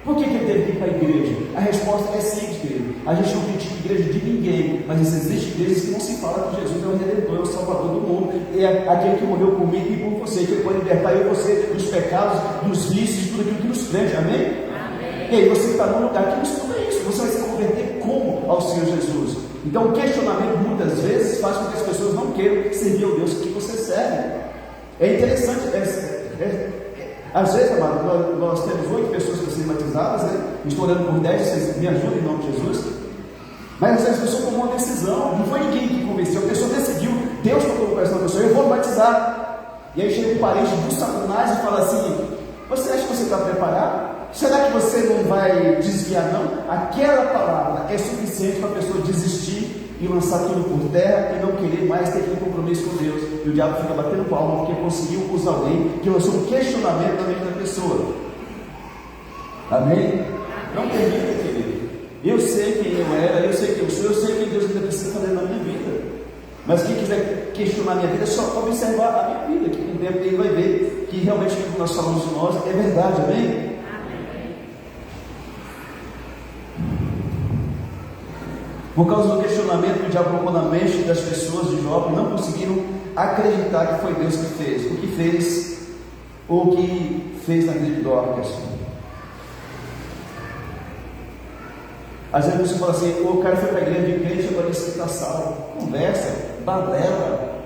Por que ele teve que ir para a igreja? A resposta é simples, querido. A gente não critica a igreja de ninguém, mas existem igrejas que não se fala que Jesus é o Redentor, é o Salvador do mundo, é aquele que morreu por mim e por você, que ele pode libertar eu e você dos pecados, dos vícios, tudo aquilo que nos prende, amém? Amém. E aí você está num lugar que não estuda isso, você vai se converter como ao Senhor Jesus? Então o questionamento muitas vezes faz com que as pessoas não queiram servir ao Deus que você serve. É interessante, às vezes, amado, nós temos 8 pessoas para serem batizadas, né? Estou orando por 10, vocês me ajudem em nome de Jesus. Mas às vezes a pessoa tomou uma decisão, não foi ninguém que convenceu, a pessoa decidiu, Deus tocou o coração da pessoa, eu vou batizar. E aí chega um parente do Satanás e fala assim, você acha que você está preparado? Será que você não vai desviar não? Aquela palavra é suficiente para a pessoa desistir e lançar tudo por terra e não querer mais ter aquele compromisso com Deus. E o diabo fica batendo palma porque conseguiu usar alguém que lançou um questionamento na mente da pessoa. Amém? Não permita, querido. Eu sei quem eu era, eu sei quem eu sou, eu sei o que Deus ainda precisa fazer na minha vida. Mas quem quiser questionar a minha vida, é só observar a minha vida, que com o tempo ele vai ver que realmente o que nós falamos de nós é verdade, amém? Por causa do questionamento que o diabo colocou na mente das pessoas de Jó, não conseguiram acreditar que foi Deus que fez. O que fez na vida de Dorcas. Às vezes você fala assim, o cara foi para a igreja de crente, agora ele está salvo. Conversa, balela.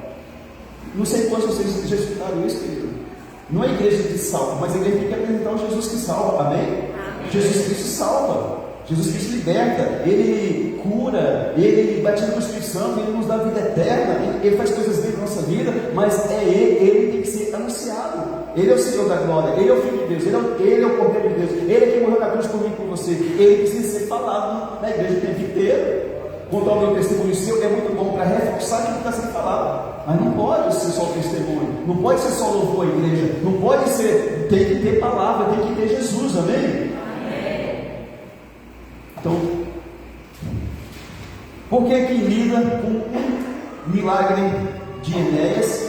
Não sei quantos vocês já escutaram isso, querido. Não é igreja que salva, mas a igreja tem que apresentar o Jesus que salva, amém? Amém. Jesus Cristo salva. Jesus Cristo liberta, Ele cura, Ele batiza no Espírito Santo, Ele nos dá vida eterna, Ele faz coisas bem na nossa vida, mas é Ele tem que ser anunciado. Ele é o Senhor da glória, Ele é o Filho de Deus, Ele é o Cordeiro de Deus, Ele é quem morreu na cruz por mim e por você. Ele precisa ser falado na igreja o tempo inteiro. Contar o meu testemunho seu é muito bom para reforçar aquilo que está sendo falado, mas não pode ser só o testemunho, não pode ser só louvor à igreja, não pode ser, tem que ter palavra, tem que ter Jesus, amém? Então, por que lida com um milagre de Enéas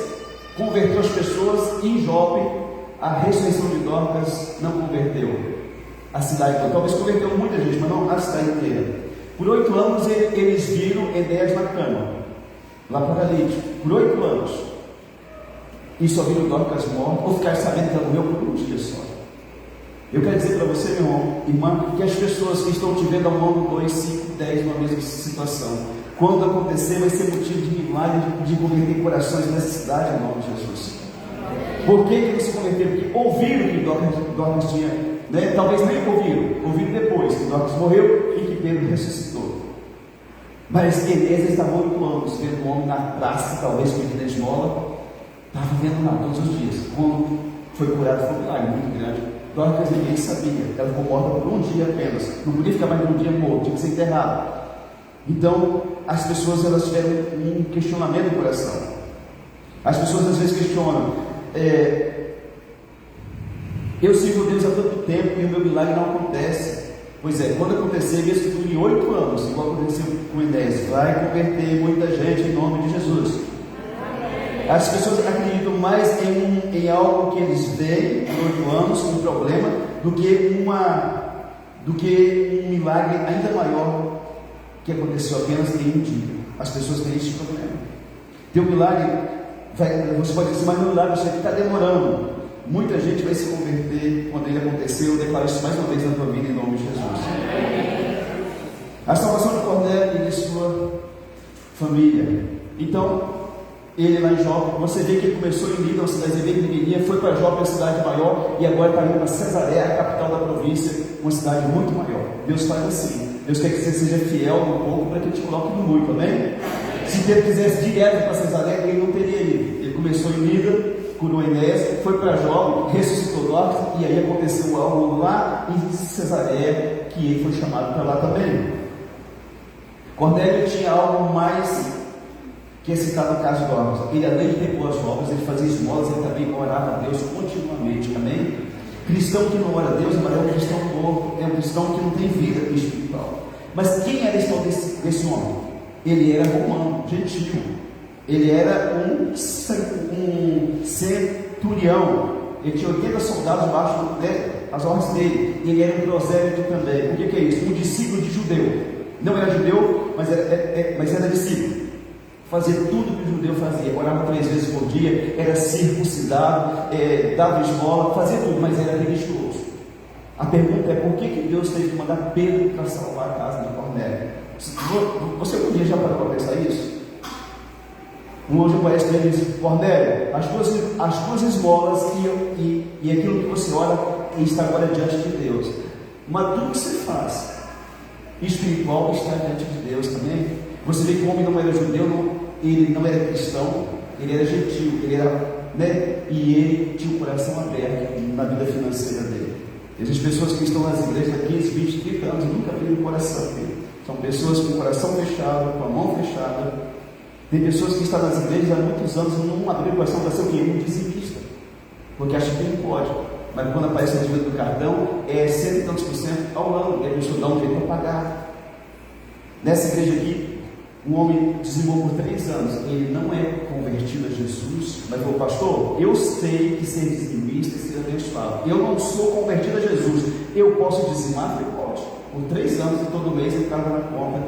converteu as pessoas, e em Jope a ressurreição de Dorcas não converteu a cidade toda. Talvez converteu muita gente, mas não a cidade inteira. Por 8 anos eles viram Enéas na cama, lá paralítico, por 8 anos, e só viram Dorcas morta, ou ficar sabendo que ela morreu por um dia só. Eu quero dizer para você, meu irmão, irmã, que as pessoas que estão te vendo ao longo 2, 5, 10, numa mesma situação, quando acontecer, vai ser motivo de milagre, de converter corações nessa cidade, em nome de Jesus. Por que que não se converteram? Porque ouviram que Dorcas tinha, né? Talvez nem ouviram depois que Dorcas morreu e que Pedro ressuscitou. Mas Enéas estava 8 anos vendo um homem na praça, talvez pedindo esmola, estava vendo lá todos os dias. Quando foi curado, foi um milagre muito grande. Dorcas ninguém sabia, ela ficou morta por um dia apenas, não podia ficar mais de um dia morto, tinha que ser enterrada. Então, as pessoas elas tiveram um questionamento no coração. As pessoas às vezes questionam: eu sirvo Deus há tanto tempo e o meu milagre não acontece. Pois é, quando acontecer, mesmo que dure 8 anos, igual aconteceu com Enéas, vai converter muita gente em nome de Jesus. As pessoas acreditam mais em algo que eles veem em 8 anos, um problema, do que um milagre ainda maior que aconteceu apenas em um dia. As pessoas têm esse problema. Teu milagre, você pode dizer, mas meu milagre está demorando. Muita gente vai se converter quando ele acontecer. Eu declaro isso mais uma vez na tua vida, em nome de Jesus. A salvação de Cornélio e de sua família. Então, ele lá em Jope, você vê que ele começou em Lida, uma cidade bem pequenininha, foi para Jope, uma cidade maior, e agora está indo para Cesaré, a capital da província, uma cidade muito maior. Deus faz assim. Deus quer que você seja fiel no pouco para que ele te coloque no muito, amém? Se ele quisesse direto para Cesaré, ele não teria ido. Ele começou em Lida, curou Enéas, foi para Jope, ressuscitou Dorcas, e aí aconteceu algo lá em Cesaré, que ele foi chamado para lá também. Cornélio tinha algo mais que é citado no caso de Dorcas. Ele, além de ter boas obras, ele fazia esmolas, ele também orava a Deus continuamente, amém? Cristão que não ora a Deus é um cristão morto, é um cristão que não tem vida espiritual. Mas quem era esse homem? Ele era romano, gentil. Ele era um centurião. Ele tinha 80 soldados debaixo das ordens dele. Ele era um prosélito também. O que é isso? Um discípulo de judeu. Não era judeu, mas era discípulo. Fazia tudo que o judeu fazia, orava 3 vezes por dia, era circuncidado, dava esmola, fazia tudo, mas era religioso. A pergunta é: por que Deus teve que mandar Pedro para salvar a casa de Cornélio? Você um dia já parou para pensar isso? Um anjo aparece para ele e diz: Cornélio, as tuas esmolas e aquilo que você ora está agora diante de Deus. Mas tudo que você faz espiritual está diante de Deus também. Você vê que o homem não era judeu, ele não era cristão, ele era gentil, ele era, e ele tinha o coração aberto na vida financeira dele. Existem pessoas que estão nas igrejas há 15, 20, 30 anos e nunca abriram o coração dele. São pessoas com o coração fechado, com a mão fechada. Tem pessoas que estão nas igrejas há muitos anos e não abriram o coração para ser o quê? Um dizimista, porque acha que não pode. Mas quando aparece a dívida do cartão, é 100 e tantos % ao ano, e a pessoa dá um jeito para pagar. Nessa igreja aqui, um homem dizimou por 3 anos, ele não é convertido a Jesus, mas falou: pastor, eu sei que ser dizimista é ser abençoado, eu não sou convertido a Jesus, eu posso dizimar? Eu posso. Por 3 anos, e todo mês ele estava na conta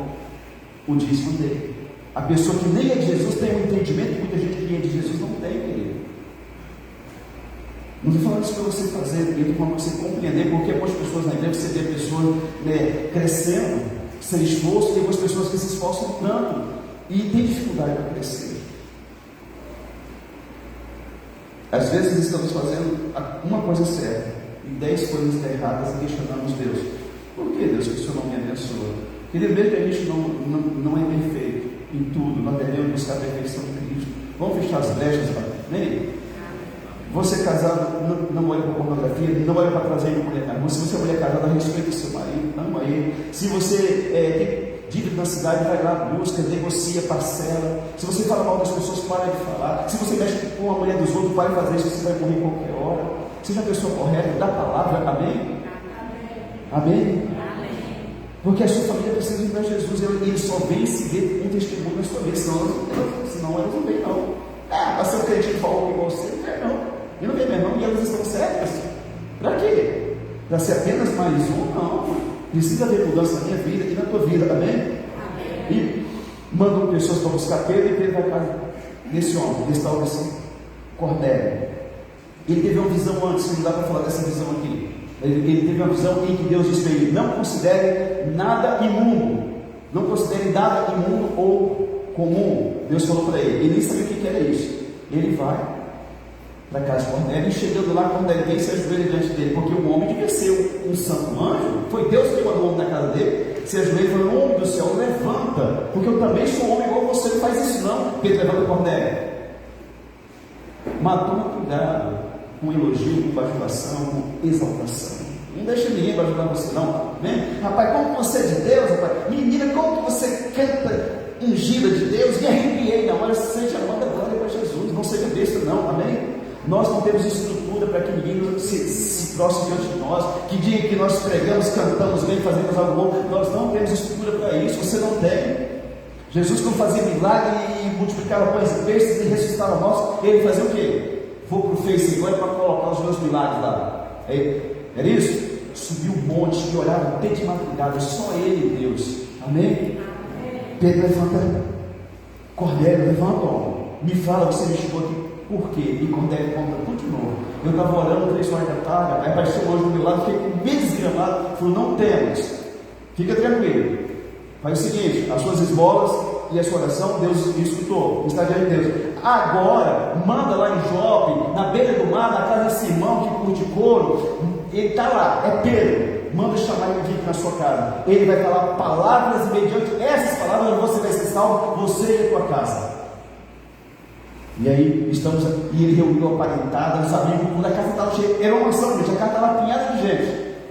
o dízimo dele. A pessoa que nem é de Jesus tem um entendimento que muita gente que é de Jesus não tem, querido. Não estou falando isso para você fazer, eu estou falando para você compreender, porque algumas pessoas na igreja, você vê a pessoa crescendo, sem esforço, tem algumas pessoas que se esforçam tanto e tem dificuldade para crescer. Às vezes estamos fazendo uma coisa certa e 10 coisas erradas e questionamos Deus. Por que, Deus, que o Senhor não me abençoa? Querido, mesmo que a gente não é perfeito em tudo, nós devemos buscar a perfeição de Cristo. Vamos fechar as brechas, nem? Você casado, não olha para pornografia, não olha para trazer mulher. Se você é mulher casada, respeita o seu marido, ama ele. Se você tem dívida na cidade, vai lá, busca, negocia, parcela. Se você fala mal das pessoas, para de falar. Se você mexe com a mulher dos outros, para de fazer isso, você vai morrer qualquer hora. Seja a pessoa correta, da palavra, amém? Amém? Porque a sua família precisa vir para Jesus, ele só vem se ver um testemunho na sua vida, senão elas não vêm, não. Para ser um crente falou com você, não quer não. E não quer mesmo, não, e elas estão certas. Para quê? Para ser apenas mais um? Não. Precisa haver mudança na minha vida e na tua vida, amém? E mandam pessoas para buscar Pedro, e Pedro vai para nesse homem, nesse tal desse Cornélio. Ele teve uma visão antes, não dá para falar dessa visão aqui. Ele teve uma visão em que Deus disse para ele: não considere nada imundo, não considere nada imundo ou comum. Deus falou para ele, ele nem sabia o que era isso. Ele vai para a casa de Cornélio, e chegando lá, Cornélio vem e se ajoelha diante dele, porque o homem devia ser um santo anjo. Foi Deus que mandou o homem na casa dele. Se ajoelha e fala: homem do céu, levanta, porque eu também sou homem igual você. Não faz isso não. Pedro levanta Cornélio, mas toma cuidado com elogio, com bajulação, com exaltação. Não deixa ninguém bajular você não, né? Rapaz, como você é de Deus, rapaz. Menina, como que você canta ungida de Deus? Me arrepiei na hora. Seja manda glória para Jesus, não seja besta não, amém? Nós não temos estrutura para que ninguém se prostre diante de nós, que diga que nós pregamos, cantamos bem, fazemos algo bom. Nós não temos estrutura para isso, você não tem. Jesus, quando fazia milagre e multiplicava pães e peixes e ressuscitava mortos, ele fazia o quê? Vou para o Face agora para colocar os meus milagres lá. Era isso? Subiu um monte e orava até de madrugada, só ele e Deus. Amém? Pedro levanta, Cornélio, levanta, homem. Me fala, você me chegou aqui. Por quê? E Cornélio conta tudo de novo. Eu estava orando 3 horas da tarde, aí apareceu um anjo do meu lado, fiquei com medo desgramado. Falou: não temos, fica tranquilo. Faz o seguinte: as suas esmolas e a sua oração, Deus escutou, está diante de Deus. Agora, manda lá em Jope, na beira do mar, na casa de Simão, que curte couro. Ele está lá, é Pedro. Manda chamar ele aqui na sua casa. Ele vai falar palavras, e mediante essas palavras você vai ser salvo, você e a tua casa. E aí e ele reuniu a parentada, os amigos, quando a casa estava cheia, era uma mansão, gente, a casa estava apinhada de gente,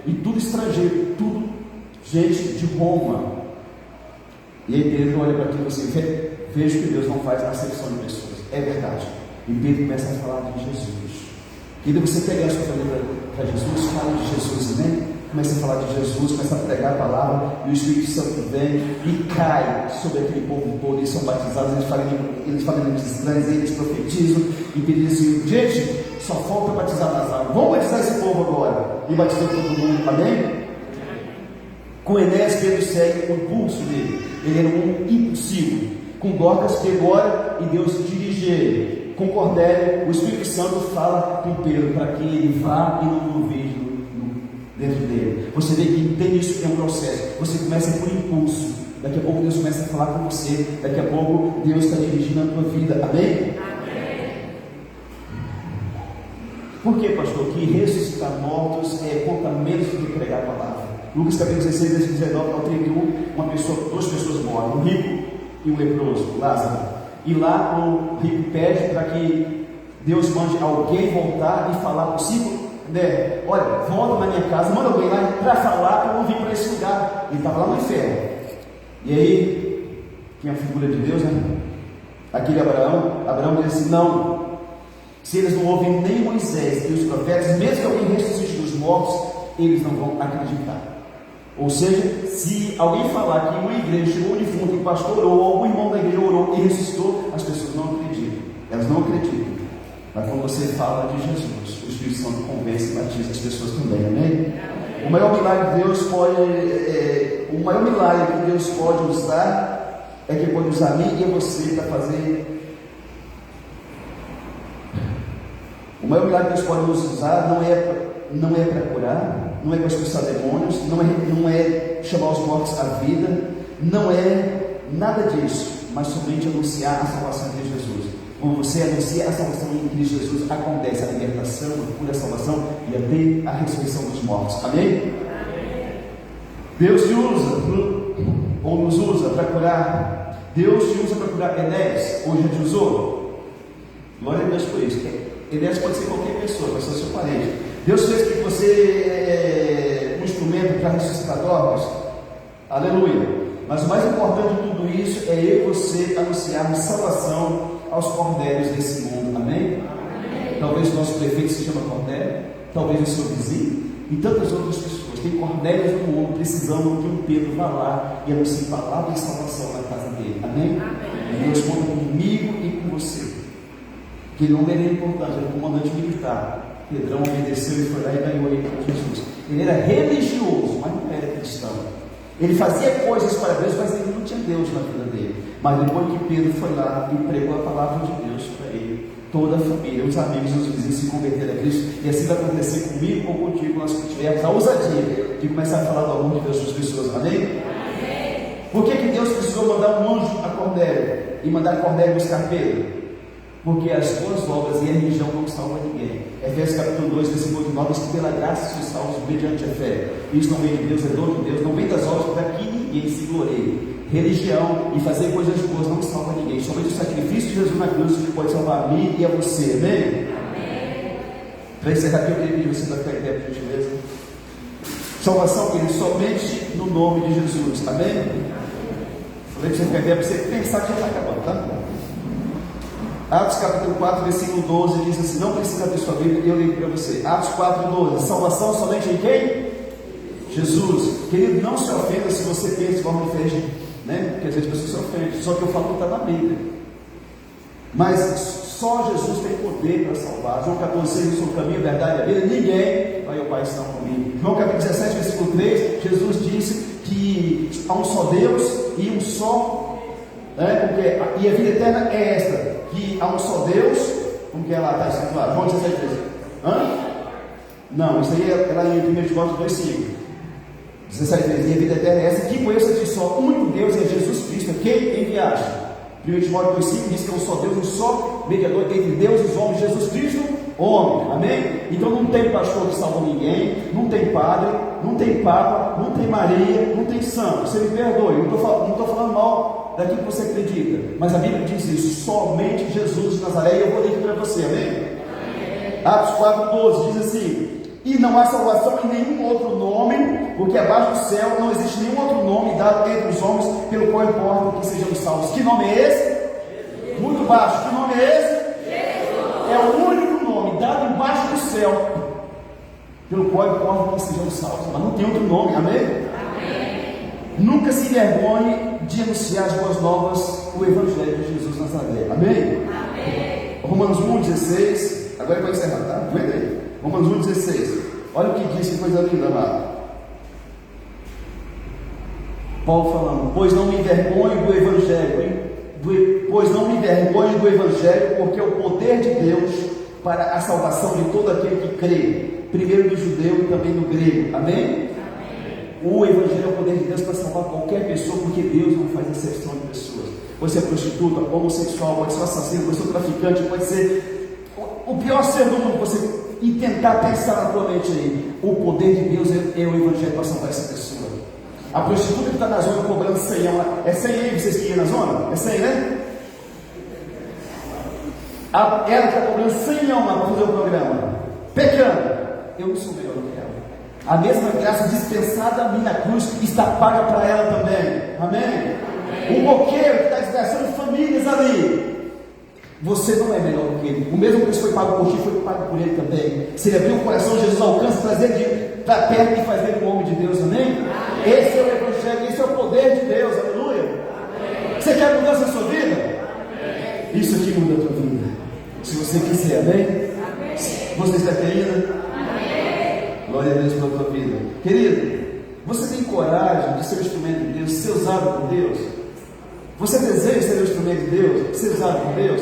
e tudo estrangeiro, tudo gente de Roma. E aí Pedro olha para aquilo assim: vejo que Deus não faz acepção de pessoas, é verdade. E Pedro começa a falar de Jesus. Quando você pegar a sua família para Jesus, fala de Jesus, né? Começa a falar de Jesus, começa a pregar a palavra, e o Espírito Santo vem e cai sobre aquele povo todo. Eles são batizados, eles falam em estranhos, eles profetizam, e Pedro diz assim: gente, só falta batizar nas águas, vamos batizar esse povo agora. E batizou todo mundo, amém? Com Enéas, Pedro segue o impulso dele. Ele era um impulsivo. Com Dorcas, Pedro ora e Deus dirige ele. Com Cornélio, o Espírito Santo fala com Pedro para que ele vá e não duvide dentro dele. Você vê que tem isso, é um processo. Você começa por impulso, daqui a pouco Deus começa a falar com você, daqui a pouco Deus está dirigindo a tua vida, amém? Amém. Por que, pastor? Que ressuscitar mortos conta menos do que pregar a palavra. Lucas capítulo 16, versículo 19 ao 31, duas pessoas morrem, um rico e um leproso, Lázaro. E lá o rico pede para que Deus mande alguém voltar e falar consigo, né? Olha, volta na minha casa, manda alguém lá para falar, para eu não vir para esse lugar. Ele estava lá no inferno. E aí, quem é a figura de Deus, né? Aquele Abraão diz assim: não, se eles não ouvem nem Moisés e os profetas, mesmo que alguém ressuscite dos mortos, eles não vão acreditar. Ou seja, se alguém falar que uma igreja chegou de fundo, que o pastor orou, ou algum irmão da igreja orou e ressuscitou, as pessoas não acreditam. Elas não acreditam. Mas quando você fala de Jesus, o Espírito Santo convence e batiza as pessoas também, amém? O maior milagre que Deus pode usar é que Ele pode usar a mim e a você para fazer. O maior milagre que Deus pode nos usar não é para curar, não é para expulsar demônios, não é chamar os mortos à vida, não é nada disso, mas somente anunciar a salvação de Jesus. Quando você anuncia a salvação em Cristo Jesus, acontece a libertação, a cura, a salvação e até a ressurreição dos mortos. Amém? Amém. Deus te usa, ou nos usa para curar. Deus te usa para curar. Enéas, hoje te usou. Glória a Deus por isso. Enéas pode ser qualquer pessoa, pode ser seu parente. Deus fez que você é um instrumento para ressuscitar Dorcas. Aleluia. Mas o mais importante de tudo isso é eu e você anunciarmos salvação aos Cornélios desse mundo, amém? Amém. Talvez o nosso prefeito se chama Cornélio, talvez o seu vizinho e tantas outras pessoas. Tem Cornélios no mundo precisando que um Pedro vá lá e anuncie palavra e salvação na casa dele, amém? Amém. Deus conta comigo e com você. Aquele homem era importante, era um comandante militar. Pedrão obedeceu e foi lá e ganhou ele para Jesus. Ele era religioso, mas não era cristão. Ele fazia coisas para Deus, mas ele não tinha Deus na vida dele. Mas depois que Pedro foi lá e pregou a palavra de Deus para ele, toda a família, os amigos, os vizinhos se converteram a Cristo. E assim vai acontecer comigo ou contigo, nós tivermos a ousadia de começar a falar do amor de Deus para as pessoas. Amém? Por que Deus precisou mandar um anjo a Cornélio e mandar Cornélio buscar Pedro? Porque as boas obras e a religião não salvam ninguém. Efésios capítulo 2, versículo 9, diz que pela graça sois salvos mediante a fé. Isso não vem de Deus, é dom de Deus, não vem das obras para que ninguém se glorie. Religião e fazer coisas boas não salva ninguém. Somente o sacrifício de Jesus na cruz pode salvar a mim e a você. Amém? Para encerrar aqui, eu queria pedir você para ficar em pé, por gentileza. Salvação, querido, somente no nome de Jesus. Amém? Falei para você ficar em pé, para você pensar que já está acabando, tá? Atos capítulo 4, versículo 12 diz assim, não precisa ter sua Bíblia, eu leio para você. Atos 4, 12, salvação somente em quem? Jesus. Querido, não se ofenda se você pensa de forma diferente, né? Porque às vezes as pessoas se ofendem, só que eu falo que está na Bíblia. Mas só Jesus tem poder para salvar. João 14, 6, eu sou o caminho, a verdade e a vida, ninguém vai ao Pai senão comigo. João capítulo 17, versículo 3, Jesus disse que há um só Deus e um só, né? Porque, e a vida eterna é esta, que há um só Deus, como que ela está escrito lá? João 17, 3. Não, isso aí é lá em 1 Timóteo 2, 5. 17, 3. E a vida eterna é essa, que conheça de só um único Deus, é Jesus Cristo, quem enviaste. 1 Timóteo 2, 5 diz que é um só Deus, um só mediador entre Deus e os homens, Jesus Cristo, homem. Amém? Então não tem pastor que salva ninguém, não tem padre, não tem papa, não tem Maria, não tem santo. Você me perdoe, não estou falando mal daquilo que você acredita, mas a Bíblia diz isso, somente Jesus de Nazaré, e eu vou ler aqui para você, amém? Atos 4, 12 diz assim, e não há salvação em nenhum outro nome, porque abaixo do céu não existe nenhum outro nome dado entre os homens, pelo qual importa que sejamos salvos. Que nome é esse? Muito baixo. Que nome é esse? Jesus. É o único nome dado embaixo do céu, pelo qual importa que sejamos salvos. Mas não tem outro nome, amém? Amém. Nunca se envergonhe de anunciar as boas novas, o Evangelho de Jesus Nazaré. Amém? Amém. Romanos 1,16. Agora vai encerrar, tá? Aguenta aí. Romanos 1,16. Olha o que diz, que coisa linda lá. Paulo falando, pois não me envergonhe do Evangelho, pois não me envergonhe do Evangelho, porque é o poder de Deus para a salvação de todo aquele que crê, primeiro do judeu e também do grego. Amém? O Evangelho é o poder de Deus para salvar qualquer pessoa, porque Deus não faz exceção de pessoas. Pode ser prostituta, homossexual, pode ser assassino, pode ser traficante, pode ser o pior ser do mundo. Você e tentar pensar na tua mente aí, o poder de Deus é o Evangelho para salvar essa pessoa. A prostituta que está na zona cobrando 100, é 100 aí, vocês que iam na zona? É 100, né? Ela que está cobrando 100 lá para fazer o programa, pecando, eu não sou melhor do que ela. A mesma graça dispensada a mim na cruz está paga para ela também. Amém? O moqueiro que está desgraçando famílias ali, você não é melhor do que ele. O mesmo preço foi pago por ti, foi pago por ele também. Se ele abrir o coração, Jesus alcança, trazer ele para perto e fazer o homem de Deus, amém? Amém? Esse é o Evangelho, esse é o poder de Deus, aleluia. Amém. Você quer mudança na sua vida? Amém. Isso aqui muda a tua vida, se você quiser, amém? Amém. Você está querendo? Amém. Glória a Deus pela tua vida. Querido, você tem coragem de ser um instrumento de Deus, ser usado por Deus? Você deseja ser um instrumento de Deus, ser usado por Deus?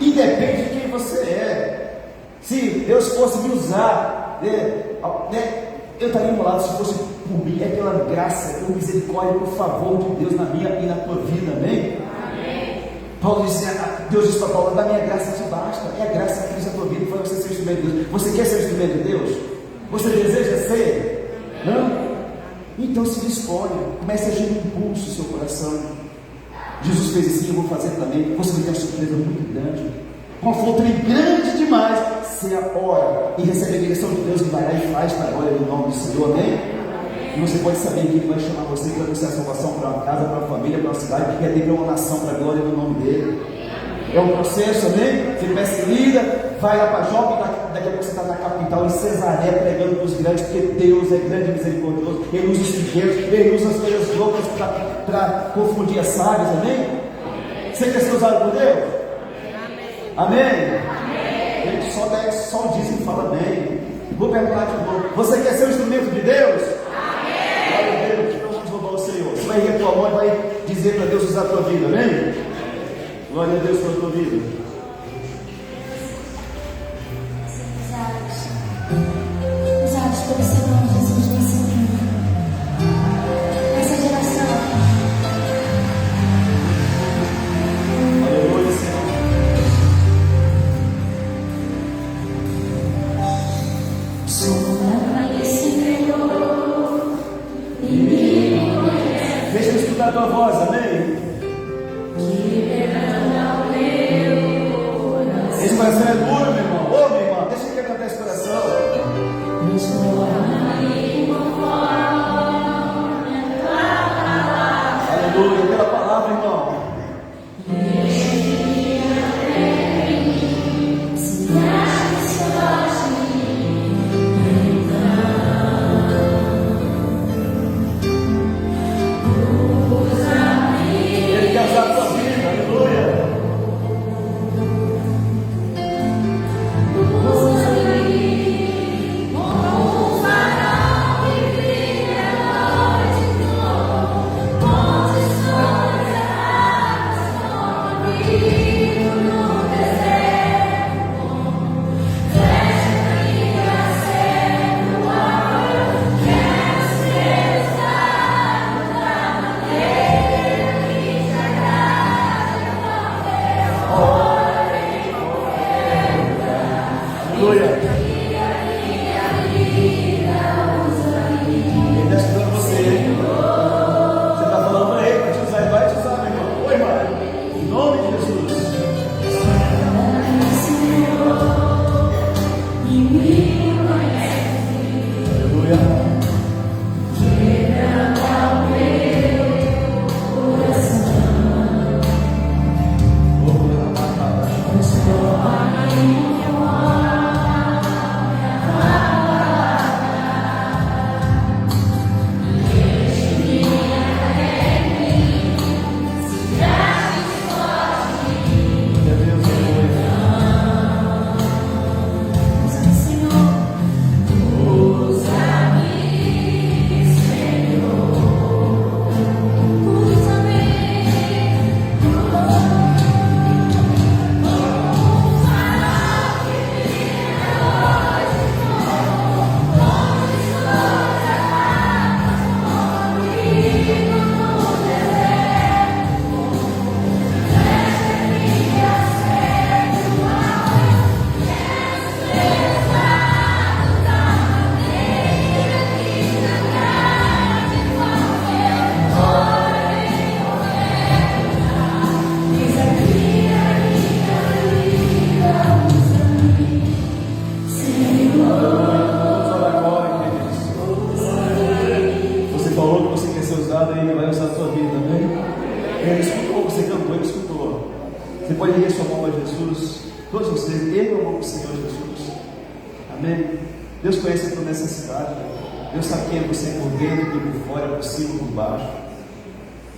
Independe de quem você é. Se Deus fosse me usar, eu estaria enrolado se fosse por mim. É pela graça, por misericórdia, por favor de Deus na minha e na tua vida, amém? Amém. Paulo disse, Deus disse para Paulo, da minha graça te basta. É a graça que fez a tua vida, foi você ser instrumento de Deus. Você quer ser instrumento de Deus? Você deseja ser? Não? Então se disponha, comece a agir no impulso do seu coração. Jesus fez assim, eu vou fazer também. Você vai ter uma surpresa muito grande. Uma fonte grande demais. Você ora e recebe a direção de Deus que vai lá e faz para a glória do nome do Senhor, amém? E você pode saber que Ele vai chamar você para anunciar a salvação para uma casa, para uma família, para uma cidade, e até para uma nação, para a glória do nome dEle. É um processo, amém? Você começa líder, vai lá para Jope, daqui a pouco você está na capital, em Cesaré, pregando para os grandes, porque Deus é grande e misericordioso. Ele usa os pequenos, Ele usa as coisas loucas para confundir as sábias, amém? Você quer ser usado por Deus? Amém? Amém? só o dízimo fala bem. Vou perguntar de novo: você quer ser um instrumento de Deus? Amém. Glória a Deus. Então vamos louvar o Senhor. Você vai rir a tua mão e vai dizer para Deus usar a tua vida, amém? Glória a Deus pela tua vida. Usados pelo Senhor Jesus nesse mundo, nessa geração. Aleluia, Senhor. Deixa eu escutar a tua voz, amém? Esse coração é duro, meu irmão. Ô, minha irmã, deixa eu quebrar esse coração. Aleluia, pela palavra, irmão. Ele quer usar a tua vida, aleluia. Aleluia. Ele está estudando você. Você está falando para ele, para te usar, ele vai te usar, meu irmão. Oi, irmão. Em nome de Jesus. Aleluia. Você falou que você quer ser usado e ele vai usar a sua vida, amém? Ele escutou, você cantou, ele escutou. Você pode erguer sua mão a Jesus. Todos vocês, erguam a mão para o Senhor Jesus. Amém? Deus conhece a tua necessidade. Deus sabe quem é você por dentro e por fora, por cima e por baixo.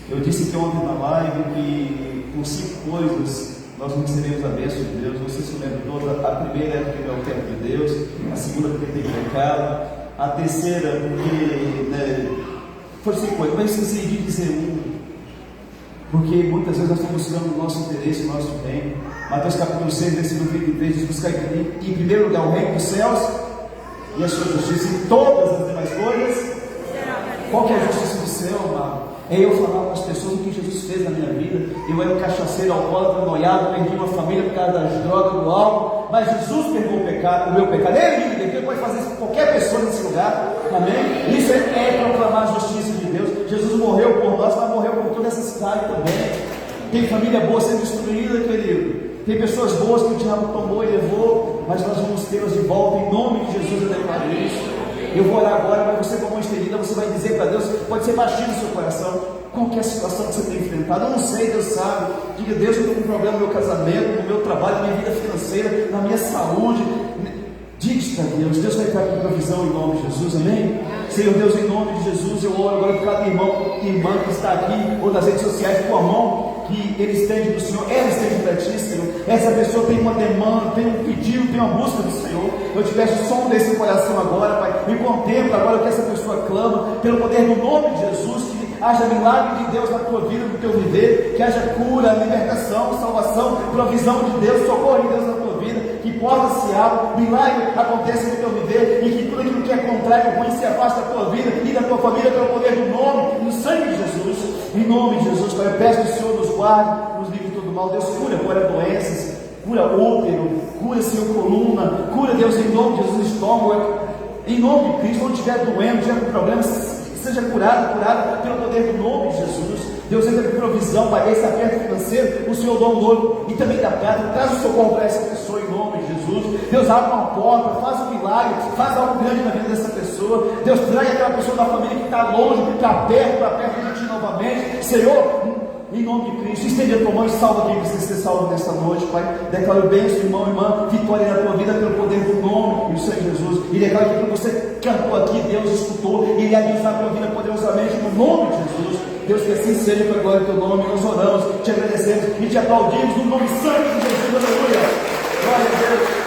Eu disse que ontem na live que por 5 coisas nós recebemos a bênção de Deus. Você se lembra toda? A primeira é porque não é o tempo de Deus. A segunda porque tem pecado. A terceira porque foi 5 coisas, mas esqueci de dizer porque muitas vezes nós estamos buscando o nosso interesse, o nosso bem. Mateus capítulo 6, versículo 23 diz: buscar em primeiro lugar o reino dos céus e a sua justiça, e todas as demais coisas. Qual que é a justiça do céu, amado? É eu falar para as pessoas o que Jesus fez na minha vida. Eu era um cachaceiro, alcoólatra, noiado, perdi uma família por causa das drogas, do álcool, mas Jesus perdoou o meu pecado. Ele me perdoou, pode fazer isso com qualquer pessoa nesse lugar, amém? Isso é proclamar a justiça de Deus. Jesus morreu por nós, mas morreu por toda essa cidade também. Tem família boa sendo destruída, querido. Tem pessoas boas que o diabo tomou e levou, mas nós vamos tê-las de volta em nome de Jesus. Eu declaro isso. Eu vou orar agora, mas você com a mão estendida, você vai dizer para Deus, pode ser baixinho no seu coração, qual que é a situação que você tem enfrentado. Eu não sei, Deus sabe. Diga: Deus, eu estou com um problema no meu casamento, no meu trabalho, na minha vida financeira, na minha saúde. Diz para Deus, Deus vai dar provisão em nome de Jesus, amém? Senhor Deus, em nome de Jesus, eu oro agora por cada irmão e irmã que está aqui, ou nas redes sociais, com a mão, que ele estende do Senhor, ela estende para ti, Senhor. Essa pessoa tem uma demanda, tem um pedido, tem uma busca do Senhor. Eu te peço, sonda esse coração agora, Pai, e contempla agora o que essa pessoa clama, pelo poder do nome de Jesus, que haja milagre de Deus na tua vida, no teu viver, que haja cura, libertação, salvação, provisão de Deus, socorro de Deus na tua vida, que portas se abram, milagre aconteça no teu viver, e que tudo aquilo que é contrário, ruim, se afaste da tua vida e da tua família, pelo poder do nome e do sangue de Jesus. Em nome de Jesus, Pai, eu peço que o Senhor nos guarde, nos livre de todo mal. Deus, cura doenças, cura útero, cura, Senhor, coluna, cura, Deus, em nome de Jesus, estômago, em nome de Cristo. Onde estiver doendo, estiver com problemas, seja curado pelo poder do nome de Jesus. Deus, entra com provisão, Pai, esse aperto financeiro, o Senhor dá um ouro e também dá prata, traz o socorro para essa pessoa em nome de Jesus. Deus, abre uma porta, faz um milagre, faz algo grande na vida dessa pessoa. Deus, traga aquela pessoa da família que está longe, para perto de ti novamente, Senhor. Em nome de Cristo, estende a tua mão e salva quem precisa ser salvo nesta noite, Pai. Declaro bênção, irmão, irmã, vitória na tua vida pelo poder do nome do Senhor Jesus. E declaro que quando você cantou aqui, Deus escutou e ele abençoa a tua vida poderosamente no nome de Jesus. Deus, que assim seja, para a glória do teu nome. Nós oramos, te agradecemos e te aplaudimos no nome santo de Jesus. Aleluia. Glória a Deus.